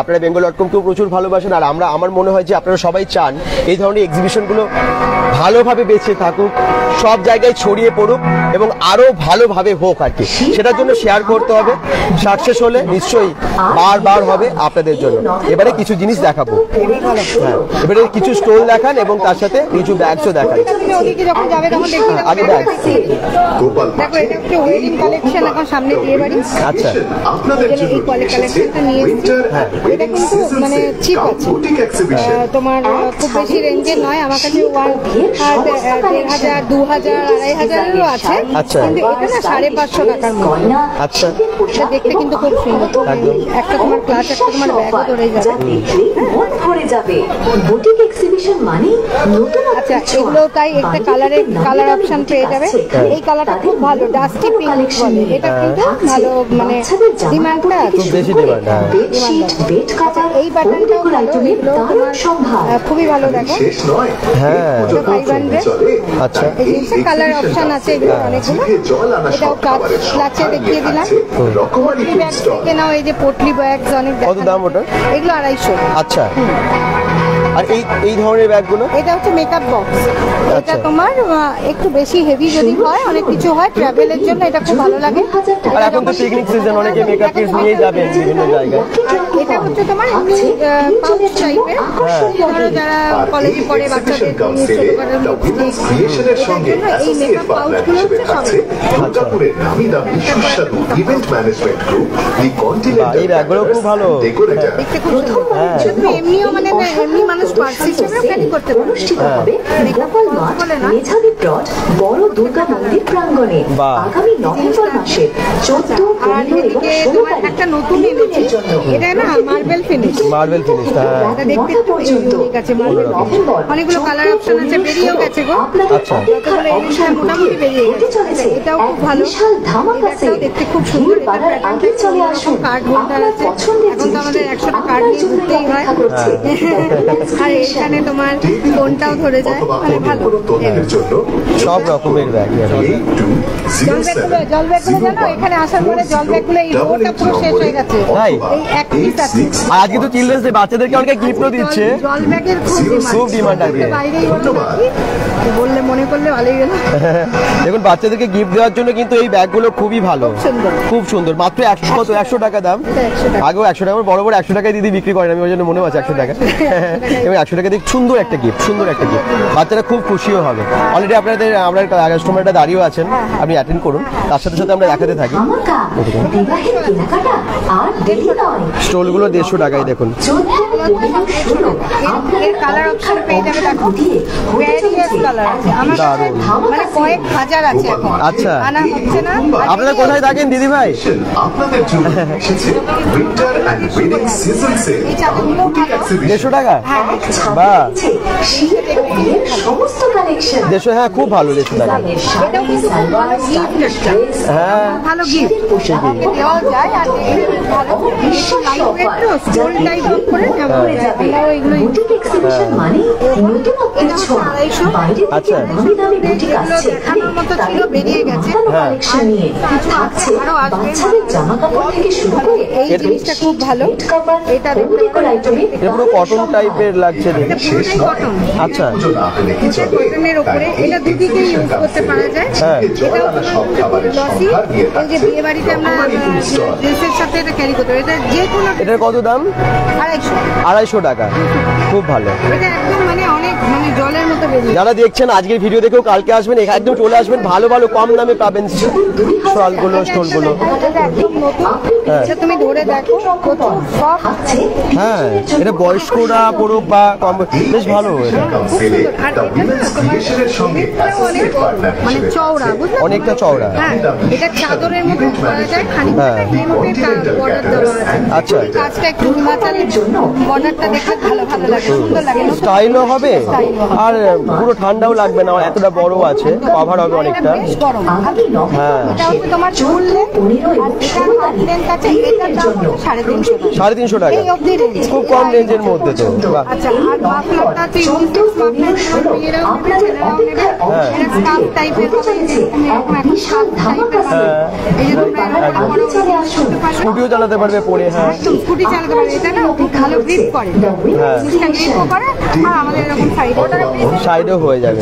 আপনারা bengal.com-কেও প্রচুর ভালোবাসেন, আর আমার মনে হয় যে আপনারা সবাই চান এই ধরনের এক্সিবিশনগুলো ভালোভাবে বেঁচে থাকুক, সব জায়গায় ছড়িয়ে পড়ুক এবং আরো ভালোভাবে হোক আর কি। সেটার জন্য শেয়ার করতে হবে। সাকসেস হলে নিশ্চয়ই বারবার হবে আপনাদের জন্য। এবারে কিছু জিনিস দেখাবো, হ্যাঁ, এবারে কিছু স্টল দেখান এবং তার সাথে কিছু ব্যাগসও দেখান। আগে ব্যাগ, দেখো এটা হচ্ছে ওয়েডিং কালেকশন, এখন সামনে বিয়ে বাড়ি। আচ্ছা, এই কালেকশনটা নিয়ে এসেছি। এটা কিন্তু মানে চিপ আছে, তোমার খুব বেশি রেঞ্জের নয়। আমার কাছে 1,500, 2,000, 2,500 আছে। কিন্তু এটা না 550 টাকার মধ্যে। আচ্ছা, এটা দেখতে কিন্তু খুব সুন্দর। একটা তোমার ক্লাস, একটা তোমার ব্যাগও ধরে যাবে, মন ভরে যাবে। বুটিক এক্সিবিশন মানে নতুন। আচ্ছা, এগুলো তাই একটা কালার অপশন পেয়ে যাবে। এই কালারটা খুব ভালো, ডাস্টি পিঙ্ক বলে। এটা কিন্তু ভালো, মানে ডিমান্ডটা খুব বেশি ডিমান্ড। বেডশিট, বেড কভার, এই বাটনটাও ভালো, খুবই ভালো। দেখো, হ্যাঁ, 500। আচ্ছা, এই জিনিসের কালার অপশন আছে এগুলো অনেকগুলো। এটাও ক্লাচে দেখিয়ে দিলাম। পটলি ব্যাগ থেকে নাও, এই যে পটলি ব্যাগ অনেক। কত দাম ওটা? এগুলো 250। আচ্ছা, আর এই ধরনের ব্যাগগুলো? এটা হচ্ছে মেকআপ বক্স। এটা তোমার একটু বেশি হেভি যদি হয়, অনেক কিছু হয় ট্রাভেলের জন্য, এটা খুব ভালো লাগে। আর এখন তো পিকনিক সিজন, অনেকে মেকআপ কিট নিয়ে যাবেন বিভিন্ন জায়গায়। এটা হচ্ছে তোমার এমনি পাউচ টাইপের, ধরো যারা কলেজে পড়ে বাচ্চাদের ছোটখাটো লিপস্টিক, এই মেকআপ পাউচগুলো হচ্ছে সব। এই ব্যাগগুলো খুব ভালো, দেখতে খুব সুন্দর। শুধু এমনিও মানে এমনি মানুষ পার্স হিসেবেও ক্যারি করতে পারে। অনুষ্ঠিত হবে গোপাল মাঠ মেধাবী প্লট বড় দুর্গা মন্দির প্রাঙ্গণে আগামী নভেম্বর মাসের 14, 15 এবং 16 তারিখ একটা নতুন এনেছি। এটা না মার্বেল ফিনিশ, এটা দেখতে একটু ইউনিক আছে। অনেকগুলো কালার অপশন আছে, বেরিয়েও গেছে গো। আচ্ছা, যতগুলো এনেছি মোটামুটি বেরিয়ে গেছে। এটাও খুব ভালো, এটাও দেখতে খুব সুন্দর। আগে চলে আসুন, কার্ড হোল্ডার আছে। এখন তো আমাদের 100টা কার্ড নিয়ে ঘুরতেই হয়। আর এখানে তোমার ফোনটাও ধরে যায়, মানে ভালো। সব রকমের ব্যাগ। জল ব্যাগগুলো জানো, এখানে আসার পরে জল ব্যাগগুলো এই রোটা পুরো শেষ হয়ে গেছে। এই এক পিস আছে। আর আজকে তো চিলড্রেন্স ডে, বাচ্চাদেরকে অনেকে গিফটও দিচ্ছে। জল ব্যাগের খুব ডিমান্ড আছে। বাইরেই বললে মনে করলে ভালোই গেল। দেখুন, বাচ্চাদেরকে গিফট দেওয়ার জন্য কিন্তু এই ব্যাগগুলো খুবই ভালো, খুব সুন্দর। মাত্র 100 টাকা দাম। আগেও 100 টাকা, বড় বড় 100 টাকায় দিদি বিক্রি করেন, আমি ওই জন্য মনে আছে 100 টাকা। এবং 100 টাকা দিয়ে সুন্দর একটা গিফট, বাচ্চারা খুব খুশিও হবে। অলরেডি আমরা কাস্টমারটা দাঁড়িয়েও আছেন, আপনি অ্যাটেন্ড করুন, তার সাথে সাথে আমরা দেখাতে থাকি। স্টলগুলো 150 টাকায়। দেখুন, কালার অপশন পেয়ে যাবে। দেখো, ভ্যারিয়াস কালার। কালার আছে আমার কাছে মানে কয়েক হাজার আছে এখন আচ্ছা আনা হচ্ছে না আপনারা কোথায় থাকেন দিদি ভাই আপনাদের জন্য এসেছে winter and wedding season sale 150 টাকা বাহ সমস্ত কালেকশন 150 হ্যাঁ খুব ভালো 150 টাকা এটাও কিন্তু হ্যাঁ ভালো গিফট দেওয়া যায় আর ভালো স্টোল টাইপ করে করে যাবে বুটিক এক্সিবিশন মানে নতুনত্বের ছোঁয়া বাইরে আচ্ছা দামি দামি বুটিক আসছে এখানে মতো ছিল বেরিয়ে গেছে কালেকশন নিয়ে থাকছে বাচ্চাদের জামা কাপড় থেকে শুরু করে এই জিনিসটা খুব ভালো এটা ডেকোর আইটেমে এটা পুরো কটন টাইপের লাগছে দেখে কটন আচ্ছা কটনের উপরে এটা দুদিকে ইউজ করতে পারা যায় হ্যাঁ লসি এই যে বিয়ে বাড়িতে আমরা ড্রেসের সাথে এটা ক্যারি করতে এটা যে কোনো এটার কত দাম 250 টাকা খুব ভালো এটা একদম মানে অনেক মানে জলের মতো বেরিয়ে যারা দেখছেন আজকের ভিডিও দেখেও কালকে আসবেন একদম চলে আসবেন ভালো ভালো কম দামে পাবেন স্টলগুলো স্টোনগুলো এটা তুমি ধরে দেখো সব হ্যাঁ এটা বয়স্করা পুরো বা কম বেশ ভালো এটা মানে চওড়া বুঝলে অনেকটা চওড়া হ্যাঁ এটা চাদরের মতো করা যায় খানিকটা বর্ডার দেওয়া আছে আচ্ছা কাজটা একটু হিমাচলের জন্য বর্ডারটা দেখতে ভালো ভালো লাগে সুন্দর লাগে স্টাইলও হবে আর পুরো ঠান্ডাও লাগবে না এতটা বড় আছে কভার হবে অনেকটা গরম হ্যাঁ এটা হচ্ছে তোমার চুললে আর এটা হাত লেন্থ আছে এটার দাম 350 টাকা খুব কম রেঞ্জের মধ্যে তো আচ্ছা আর মাফলারটা আছে ইউনিসেক্স মাফলার এরাও ছেলেরাও নেবে এটা স্কার্ফ টাইপের এরকম একটা শার্ট টাইপের এই যে তোমরা স্কুটিও চালাতে পারবে পরে হ্যাঁ স্কুটি চালাতে পারবে এটা না ভালো গ্রিপ করে হ্যাঁ জিনিসটা গ্রিপও করে আর আমাদের এরকম সাইডেও হয়ে যাবে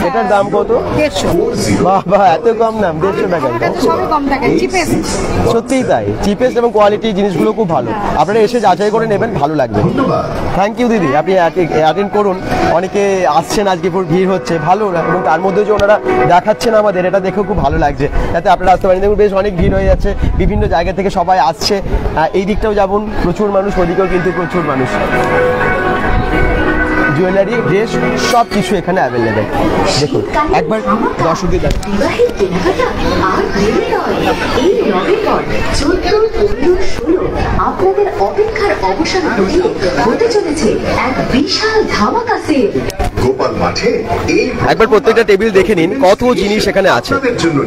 এটার দাম কত 150 বাহ বাহ এত কম দাম 150 টাকা সবই কম টাকা চিপেস্ট সত্যিই তাই চিপেস্ট এবং কোয়ালিটি জিনিসগুলো খুব ভালো আপনারা এসে যাচাই করে নেবেন ভালো লাগবে থ্যাংক ইউ দিদি আপনি অ্যাটেন্ড করুন অনেকে আসছেন আজকে পুরো ভিড় হচ্ছে ভালো এবং তার মধ্যে যে ওনারা দেখাচ্ছেন আমাদের এটা দেখেও খুব ভালো লাগছে যাতে আপনারা আসতে পারেন দেখুন বেশ অনেক ভিড় হয়ে যাচ্ছে বিভিন্ন জায়গা থেকে সবাই আসছে এই দিকটাও যাবেন প্রচুর মানুষ ওদিকেও কিন্তু প্রচুর মানুষ জুয়েলারি ড্রেস সব কিছু এখানে অ্যাভেলেবেল দেখুন একবার দর্শকদের বিবাহের কেনাকাটা আর দেরি নয় এই নভেম্বর 14, 15, 16 আপনাদের অপেক্ষার অবসান ঘটিয়ে হতে চলেছে এক বিশাল ধামাকা সেল গোপাল মাঠে এই একবার প্রত্যেকটা টেবিল দেখে নিন কত জিনিস এখানে আছে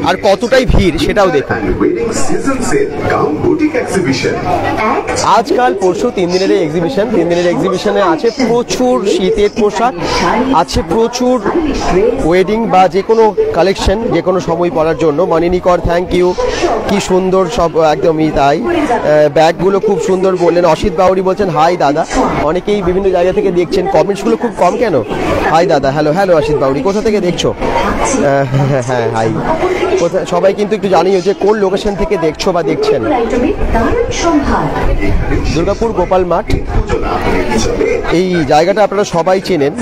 আর কতটাই ভিড় সেটাও দেখুন ওয়েডিং সিজন সেল কাম বুটিক এক্সিবিশন আজকাল পরশু 3 দিনের এই এক্সিবিশন 3 দিনের এক্সিবিশনে আছে প্রচুর শীতের পোশাক আছে প্রচুর ওয়েডিং বা যে কোনো কালেকশন যে কোনো সময় পরার জন্য মানিনিকর থ্যাংক ইউ কি সুন্দর সব একদমই তাই ব্যাগগুলো খুব সুন্দর বললেন অসিত বাউরি বলছেন হাই দাদা অনেকেই বিভিন্ন জায়গা থেকে দেখছেন কমেন্টসগুলো খুব কম কেন হাই দাদা হ্যালো হ্যালো অসিত বাউরি কোথা থেকে দেখছো হ্যাঁ হাই কোথায় সবাই কিন্তু একটু জানিও যে কোন লোকেশন থেকে দেখছো বা দেখছেন দুর্গাপুর গোপাল মাঠ এই জায়গাটা আপনারা সবাই চেনেন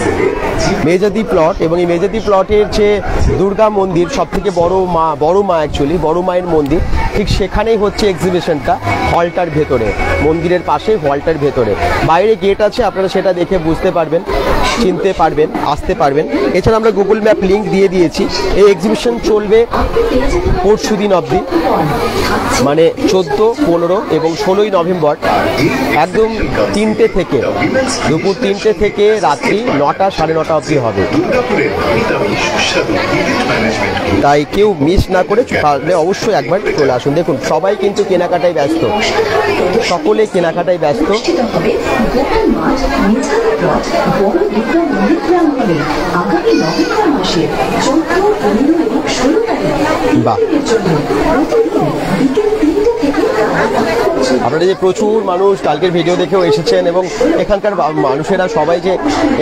মেজাদি প্লট এবং এই মেজাদি প্লটের যে দুর্গা মন্দির সব থেকে বড় মা অ্যাকচুয়ালি বড় মায়ের মন্দির ঠিক সেখানেই হচ্ছে এক্সিবিশনটা হলটার ভেতরে মন্দিরের পাশে হলটার ভেতরে বাইরে গেট আছে আপনারা সেটা দেখে বুঝতে পারবেন চিনতে পারবেন আসতে পারবেন এছাড়া আমরা গুগল ম্যাপ লিঙ্ক দিয়ে দিয়েছি এই এক্সিবিশন চলবে পরশু দিন অবধি মানে 14, 15 এবং 16ই নভেম্বর একদম 3টে থেকে দুপুর 3টে থেকে রাত্রি 9টা 9:30 অবধি হবে তাই কেউ মিস না করে পারলে অবশ্যই একবার চলে আসুন দেখুন সবাই কিন্তু কেনাকাটায় ব্যস্ত সকলে কেনাকাটায় ব্যস্ত বাহ আপনারা যে প্রচুর মানুষ কালকের ভিডিও দেখেও এসেছেন এবং এখানকার মানুষেরা সবাই যে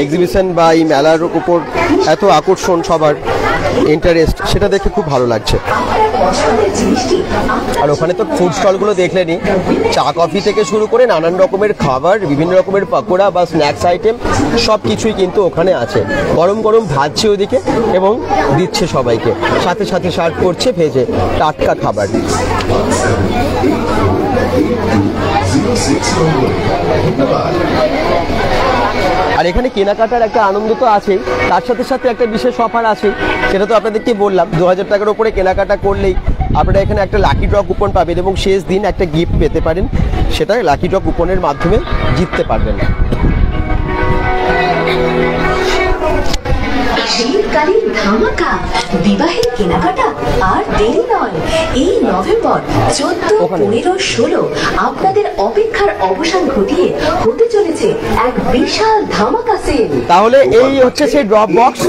এক্সিবিশন বা এই মেলার উপর এত আকর্ষণ সবার ইন্টারেস্ট সেটা দেখে খুব ভালো লাগছে আর ওখানে তো ফুড স্টলগুলো দেখলেনি চা কফি থেকে শুরু করে নানান রকমের খাবার বিভিন্ন রকমের পকোড়া বা স্ন্যাক্স আইটেম সব কিছুই কিন্তু ওখানে আছে গরম গরম ভাজছে ওদিকে এবং দিচ্ছে সবাইকে সাথে সাথে সার্ভ করছে ভেজে টাটকা খাবার আর আর এখানে কেনাকাটার একটা আনন্দ তো আছেই, তার সাথে সাথে একটা বিশেষ অফার আছে, সেটা তো আপনাদেরকে বললাম। 2000 টাকার উপরে কেনাকাটা করলেই আপনারা এখানে একটা লাকি ড্র কুপন পাবেন এবং শেষ দিন একটা গিফট পেতে পারেন, সেটা লাকি ড্র কুপনের মাধ্যমে জিততে পারবেন। শীতকালীন ধামাকা, বিবাহের কেনাকাটা আর দেরি নয়। এই নভেম্বর 14, 15, 16 আপনাদের অপেক্ষার অবসান ঘটিয়ে হতে চলেছে এক বিশাল ধামাকা সেল। তাহলে এই হচ্ছে সেই ড্রপ বক্স।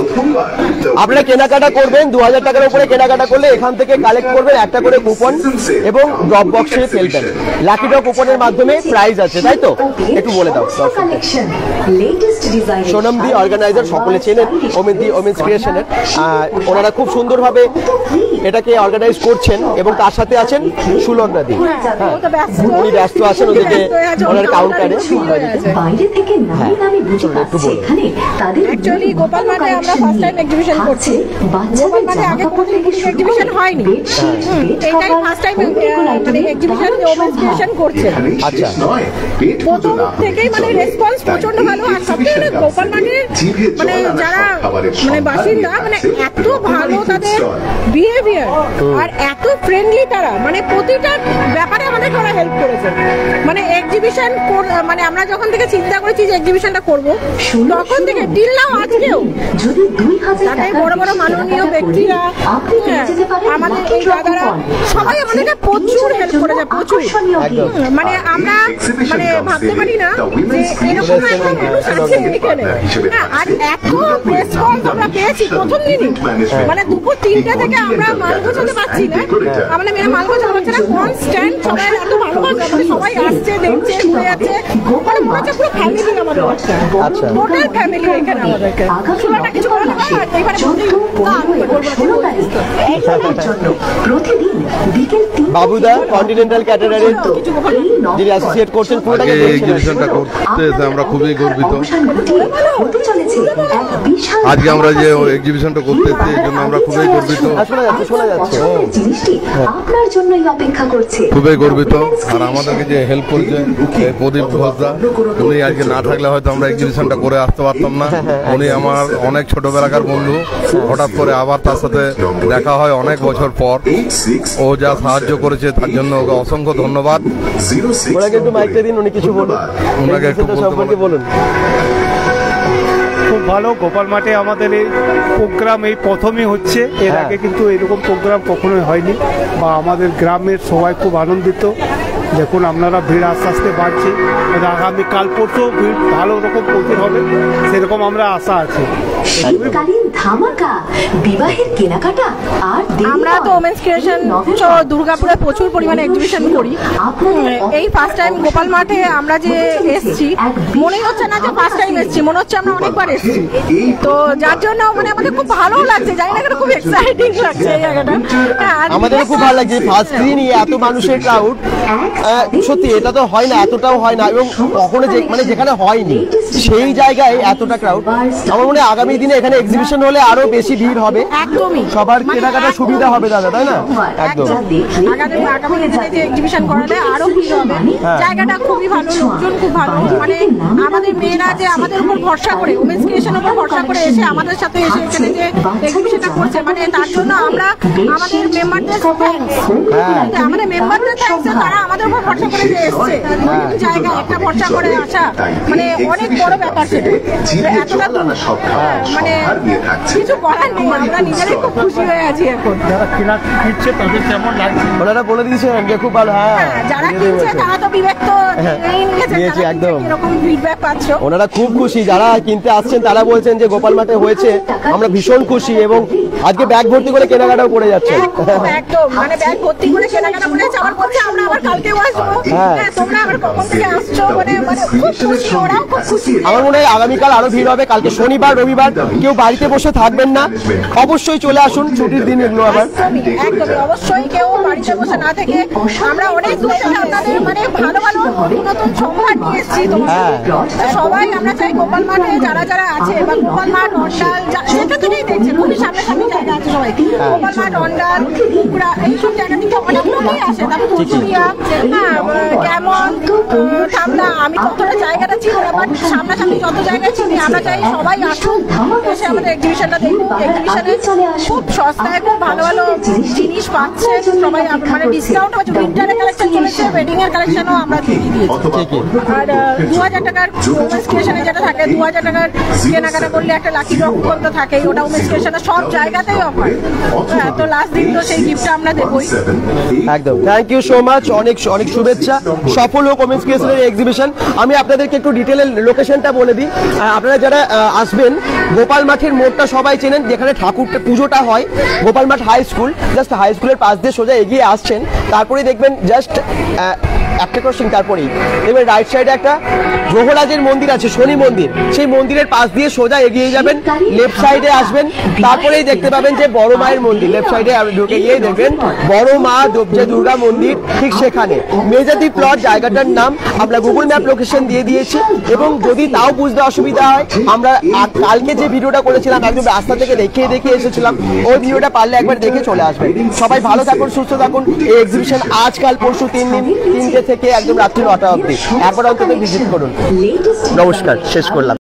আপনারা কেনাকাটা করবেন, 2000 টাকার উপরে কেনাকাটা করলে এখান থেকে কালেক্ট করবেন একটা করে কুপন এবং ড্রপ বক্সে ফেলবেন। লাকি ড্র কুপনের মাধ্যমে প্রাইজ আছে, তাই তো? একটু বলে দাও। সোনামদি অর্গানাইজার, সকলে চেনেন ওমেন্স ক্রিয়েশনের। ওনারা খুব সুন্দরভাবে এটাকে অর্গানাইজ করছেন এবং তার সাথে আছেন সুলগ্নাদি। উনি ব্যস্ত আছেন ওদিকে ওনার কাউন্টারে। বাইরে থেকে নামি নামি বুঝে পাচ্ছে এখানে তাদের অ্যাকচুয়ালি গোপাল মাঠে আমরা ফার্স্ট টাইম এক্সিবিশন করছি। গোপাল মাঠে আগে কোনো এক্সিবিশন হয়নি, এটাই ফার্স্ট টাইম মানে এক্সিবিশন ওমেন্স করছে। আচ্ছা, প্রথম থেকেই মানে রেসপন্স প্রচন্ড ভালো। আর সবথেকে মানে গোপাল মাঠের মানে যারা মানে বাসিন্দা মানে এত ভালো তাদের বিহেভিয়ার আর এত ফ্রেন্ডলি তারা, মানে প্রতিটা ব্যাপারে আমাদের ওরা হেল্প করেছে। মানে এক্সিবিশন মানে আমরা যখন থেকে চিন্তা করেছি যে এক্সিবিশনটা করব, তখন থেকে টিল নাও আজকেও যদি 2000 টাকা বড় বড় মাননীয় ব্যক্তিরা আমাদের এই দাদারা সবাই আমাদেরকে প্রচুর হেল্প করেছে, প্রচুর। মানে আমরা মানে ভাবতে পারি না যে এরকম একটা মানুষ আছে এখানে। আর এত রেসপন্স আমরা পেয়েছি প্রথম দিনই, মানে দুপুর 3টা থেকে আমরা মাল গোছাতে পারছি না, আমরা মেয়েরা মাল গোছাতে পারছি না। কনস্ট্যান্ট সবাই এত ভালোবাসা, মানে সবাই আসছে, দেখছে, ঘুরে যাচ্ছে, মানে মনে হচ্ছে পুরো ফ্যামিলি আমাদের, টোটাল ফ্যামিলি এখানে আমাদেরকে। কিছু করে না এবারে প্রতিদিন বিকেল 3 বাবুদা কন্টিনেন্টাল ক্যাটারারের যিনি অ্যাসোসিয়েট করছেন, পুরোটাকে এক্সিবিশনটা করতে আমরা খুবই গর্বিত। হতে চলেছে এক বিশাল আজকে আমরা যে এক্সিবিশনটা করতে এসেছি এর জন্য আমরা খুবই গর্বিত। শোনা যাচ্ছে জিনিসটি আপনার জন্যই অপেক্ষা করছে। খুবই গর্বিত। আর আমাদেরকে যে হেল্প করেছে প্রদীপ ঘোষদা, উনি আজকে না থাকলে হয়তো আমরা এক্সিবিশনটা করে আসতে পারতাম না। উনি আমার অনেক ছোটবেলাকার বন্ধু, হঠাৎ করে আবার তার সাথে দেখা হয় অনেক বছর পর। ও যা সাহায্য করেছে তার জন্য ওকে অসংখ্য ধন্যবাদ। ওনাকে একটু মাইকটা দিন, উনি কিছু বলুন, ওনাকে একটু সম্পর্কে বলুন। খুব ভালো। গোপাল মাঠে আমাদের এই প্রোগ্রাম এই প্রথমই হচ্ছে, এর আগে কিন্তু এরকম প্রোগ্রাম কখনোই হয়নি। বা আমাদের গ্রামের সবাই খুব আনন্দিত। দেখুন আপনারা ভিড় আস্তে আস্তে বাড়ছে, আগামী কাল পরশু ভিড় ভালো রকম প্রচুর হবে, সেরকম আমরা আশা আছে। শীতকালীন ধামাকা, বিবাহের কেনাকাটা আর আমরা তো ওমেন্স ক্রিয়েশন দুর্গাপুরে প্রচুর পরিমাণে এক্সিবিশন করি। এই ফার্স্ট টাইম গোপাল মাঠে আমরা যে এসছি, মনে হচ্ছে না যে ফার্স্ট টাইম এসছি, মনে হচ্ছে আমরা অনেকবার এসছি। তো যার জন্য মানে আমাদের খুব ভালো লাগছে, জানি না কেন খুব এক্সাইটিং লাগছে এই জায়গাটা। আমাদের খুব ভালো লাগছে ফার্স্ট দিনই এত মানুষের ক্রাউড। সত্যি এটা তো হয় না, এতটাও হয় না, এবং কখনো মানে যেখানে হয়নি সেই জায়গায় এতটা ক্রাউড। আমার মনে হয় আগামী দিনে এখানে এক্সিবিশন হলে আরো বেশি ভিড় হবে, একদমই সবার কেনাকাটা সুবিধা হবে দাদা, তাই না? একদম আগামী দিনে যে এক্সিবিশন করালে আরো ভিড় হবে। জায়গাটা খুবই ভালো, লোকজন খুব ভালো। মানে আমাদের মেয়েরা যে আমাদের উপর ভরসা করে, ওমেন্স ক্রিয়েশনের উপর ভরসা করে এসে আমাদের সাথে এসে এখানে যে এক্সিবিশনটা করছে, মানে তার জন্য আমরা আমাদের মেম্বারদের আমাদের মেম্বারদের থ্যাঙ্কস, তারা আমাদের উপর ভরসা করে যে এসছে জায়গায় একটা ভরসা করে আসা, মানে অনেক বড় ব্যাপার সেটা। এতটা মানে কিছু করার নেই, আমরা নিজেরাই খুব খুশি হয়ে আছি এখন। যারা কেনা কিনছে তাদের কেমন লাগছে ওনারা বলে দিয়েছেন যে খুব ভালো। হ্যাঁ, যারা কিনছে তারা তো বিবেক তো নিয়েছে, একদম এরকম ফিডব্যাক পাচ্ছ। ওনারা খুব খুশি, যারা কিনতে আসছেন তারা বলছেন যে গোপাল মাঠে হয়েছে আমরা ভীষণ খুশি, এবং আজকে ব্যাগ ভর্তি করে কেনাকাটাও করে যাচ্ছে। একদম মানে ব্যাগ ভর্তি করে কেনাকাটা করে আবার বলছে আমরা আবার কালকেও আসবো, তোমরা আবার কখন থেকে আসছো, মানে খুব খুশি, ওরাও খুব খুশি। আমার মনে হয় আগামীকাল আরো ভিড় হবে। কালকে শনিবার রবিবার পরিবার, কেউ বাড়িতে বসে থাকবেন না, অবশ্যই চলে আসুন ছুটির দিন এগুলো আবার। একদমই অবশ্যই কেউ বাড়িতে বসে না থেকে আমরা অনেক দূর থেকে আপনাদের মানে ভালো ভালো নতুন সম্মান নিয়ে এসেছি তো সবাই আমরা চাই গোপাল মাঠে যারা যারা আছে বা গোপাল মাঠ অন্ডাল সেটা থেকেই দেখছে খুবই সামনাসামনি জায়গা আছে সবাই গোপাল মাঠ অন্ডাল কুকুরা এইসব জায়গা থেকে অনেক লোকই আসে তারপর কুচুরিয়া কেমন ঠান্ডা আমি কতটা জায়গাটা চিনি না বাট সামনাসামনি যত জায়গা চিনি আমরা চাই সবাই আসুন এসে আমাদের এক্সিবিশনটা দেখুন এক্সিবিশনে খুব সস্তায় খুব ভালো ভালো জিনিস পাচ্ছে সবাই মানে ডিসকাউন্ট হচ্ছে উইন্টারের কালেকশন চলেছে ওয়েডিং এর কালেকশনও আমরা দিয়ে দিয়েছি আর 2000 টাকার উমেন্স ক্রিয়েশনে যেটা থাকে 2000 টাকার কেনাকাটা করলে একটা লাকি ড্র কুপন তো থাকেই ওটা উমেন্স ক্রিয়েশনে সব জায়গাতেই অফার তো লাস্ট দিন তো সেই গিফটটা আমরা দেবই একদম থ্যাংক ইউ সো মাচ অনেক অনেক শুভেচ্ছা সফল হোক উমেন্স ক্রিয়েশনের এক্সিবিশন আমি আপনাদেরকে একটু ডিটেলের লোকেশনটা বলে দিই আপনারা যারা আসবেন গোপাল মাঠের মোড়টা সবাই চেনেন যেখানে ঠাকুরটা পুজোটা হয় গোপাল মাঠ হাই স্কুল জাস্ট হাই স্কুলের পাশ দিয়ে সোজা এগিয়ে আসছেন তারপরে দেখবেন জাস্ট একটা ক্রসিং তারপরেই দেখবেন রাইট সাইডে একটা গ্রহরাজের মন্দির আছে শনি মন্দির সেই মন্দিরের পাশ দিয়ে সোজা এগিয়ে যাবেন লেফট সাইডে আসবেন তারপরেই দেখতে পাবেন যে বড় মায়ের মন্দির লেফট সাইডে ঢুকে গিয়ে দেখবেন বড় মা যে দুর্গা মন্দির ঠিক সেখানে মেজাদি প্লট জায়গাটার নাম আমরা গুগল ম্যাপ লোকেশন দিয়ে দিয়েছি এবং যদি তাও বুঝতে অসুবিধা হয় আমরা কালকে যে ভিডিওটা করেছিলাম একদম রাস্তা থেকে দেখিয়ে এসেছিলাম ওই ভিডিওটা পারলে একবার দেখে চলে আসবেন সবাই ভালো থাকুন সুস্থ থাকুন এই এক্সিবিশন আজকাল পরশু 3 দিন 3টে থেকে একদম রাত্রি 9টা অবধি একবার অন্তত ভিজিট করুন নমস্কার শেষ করলাম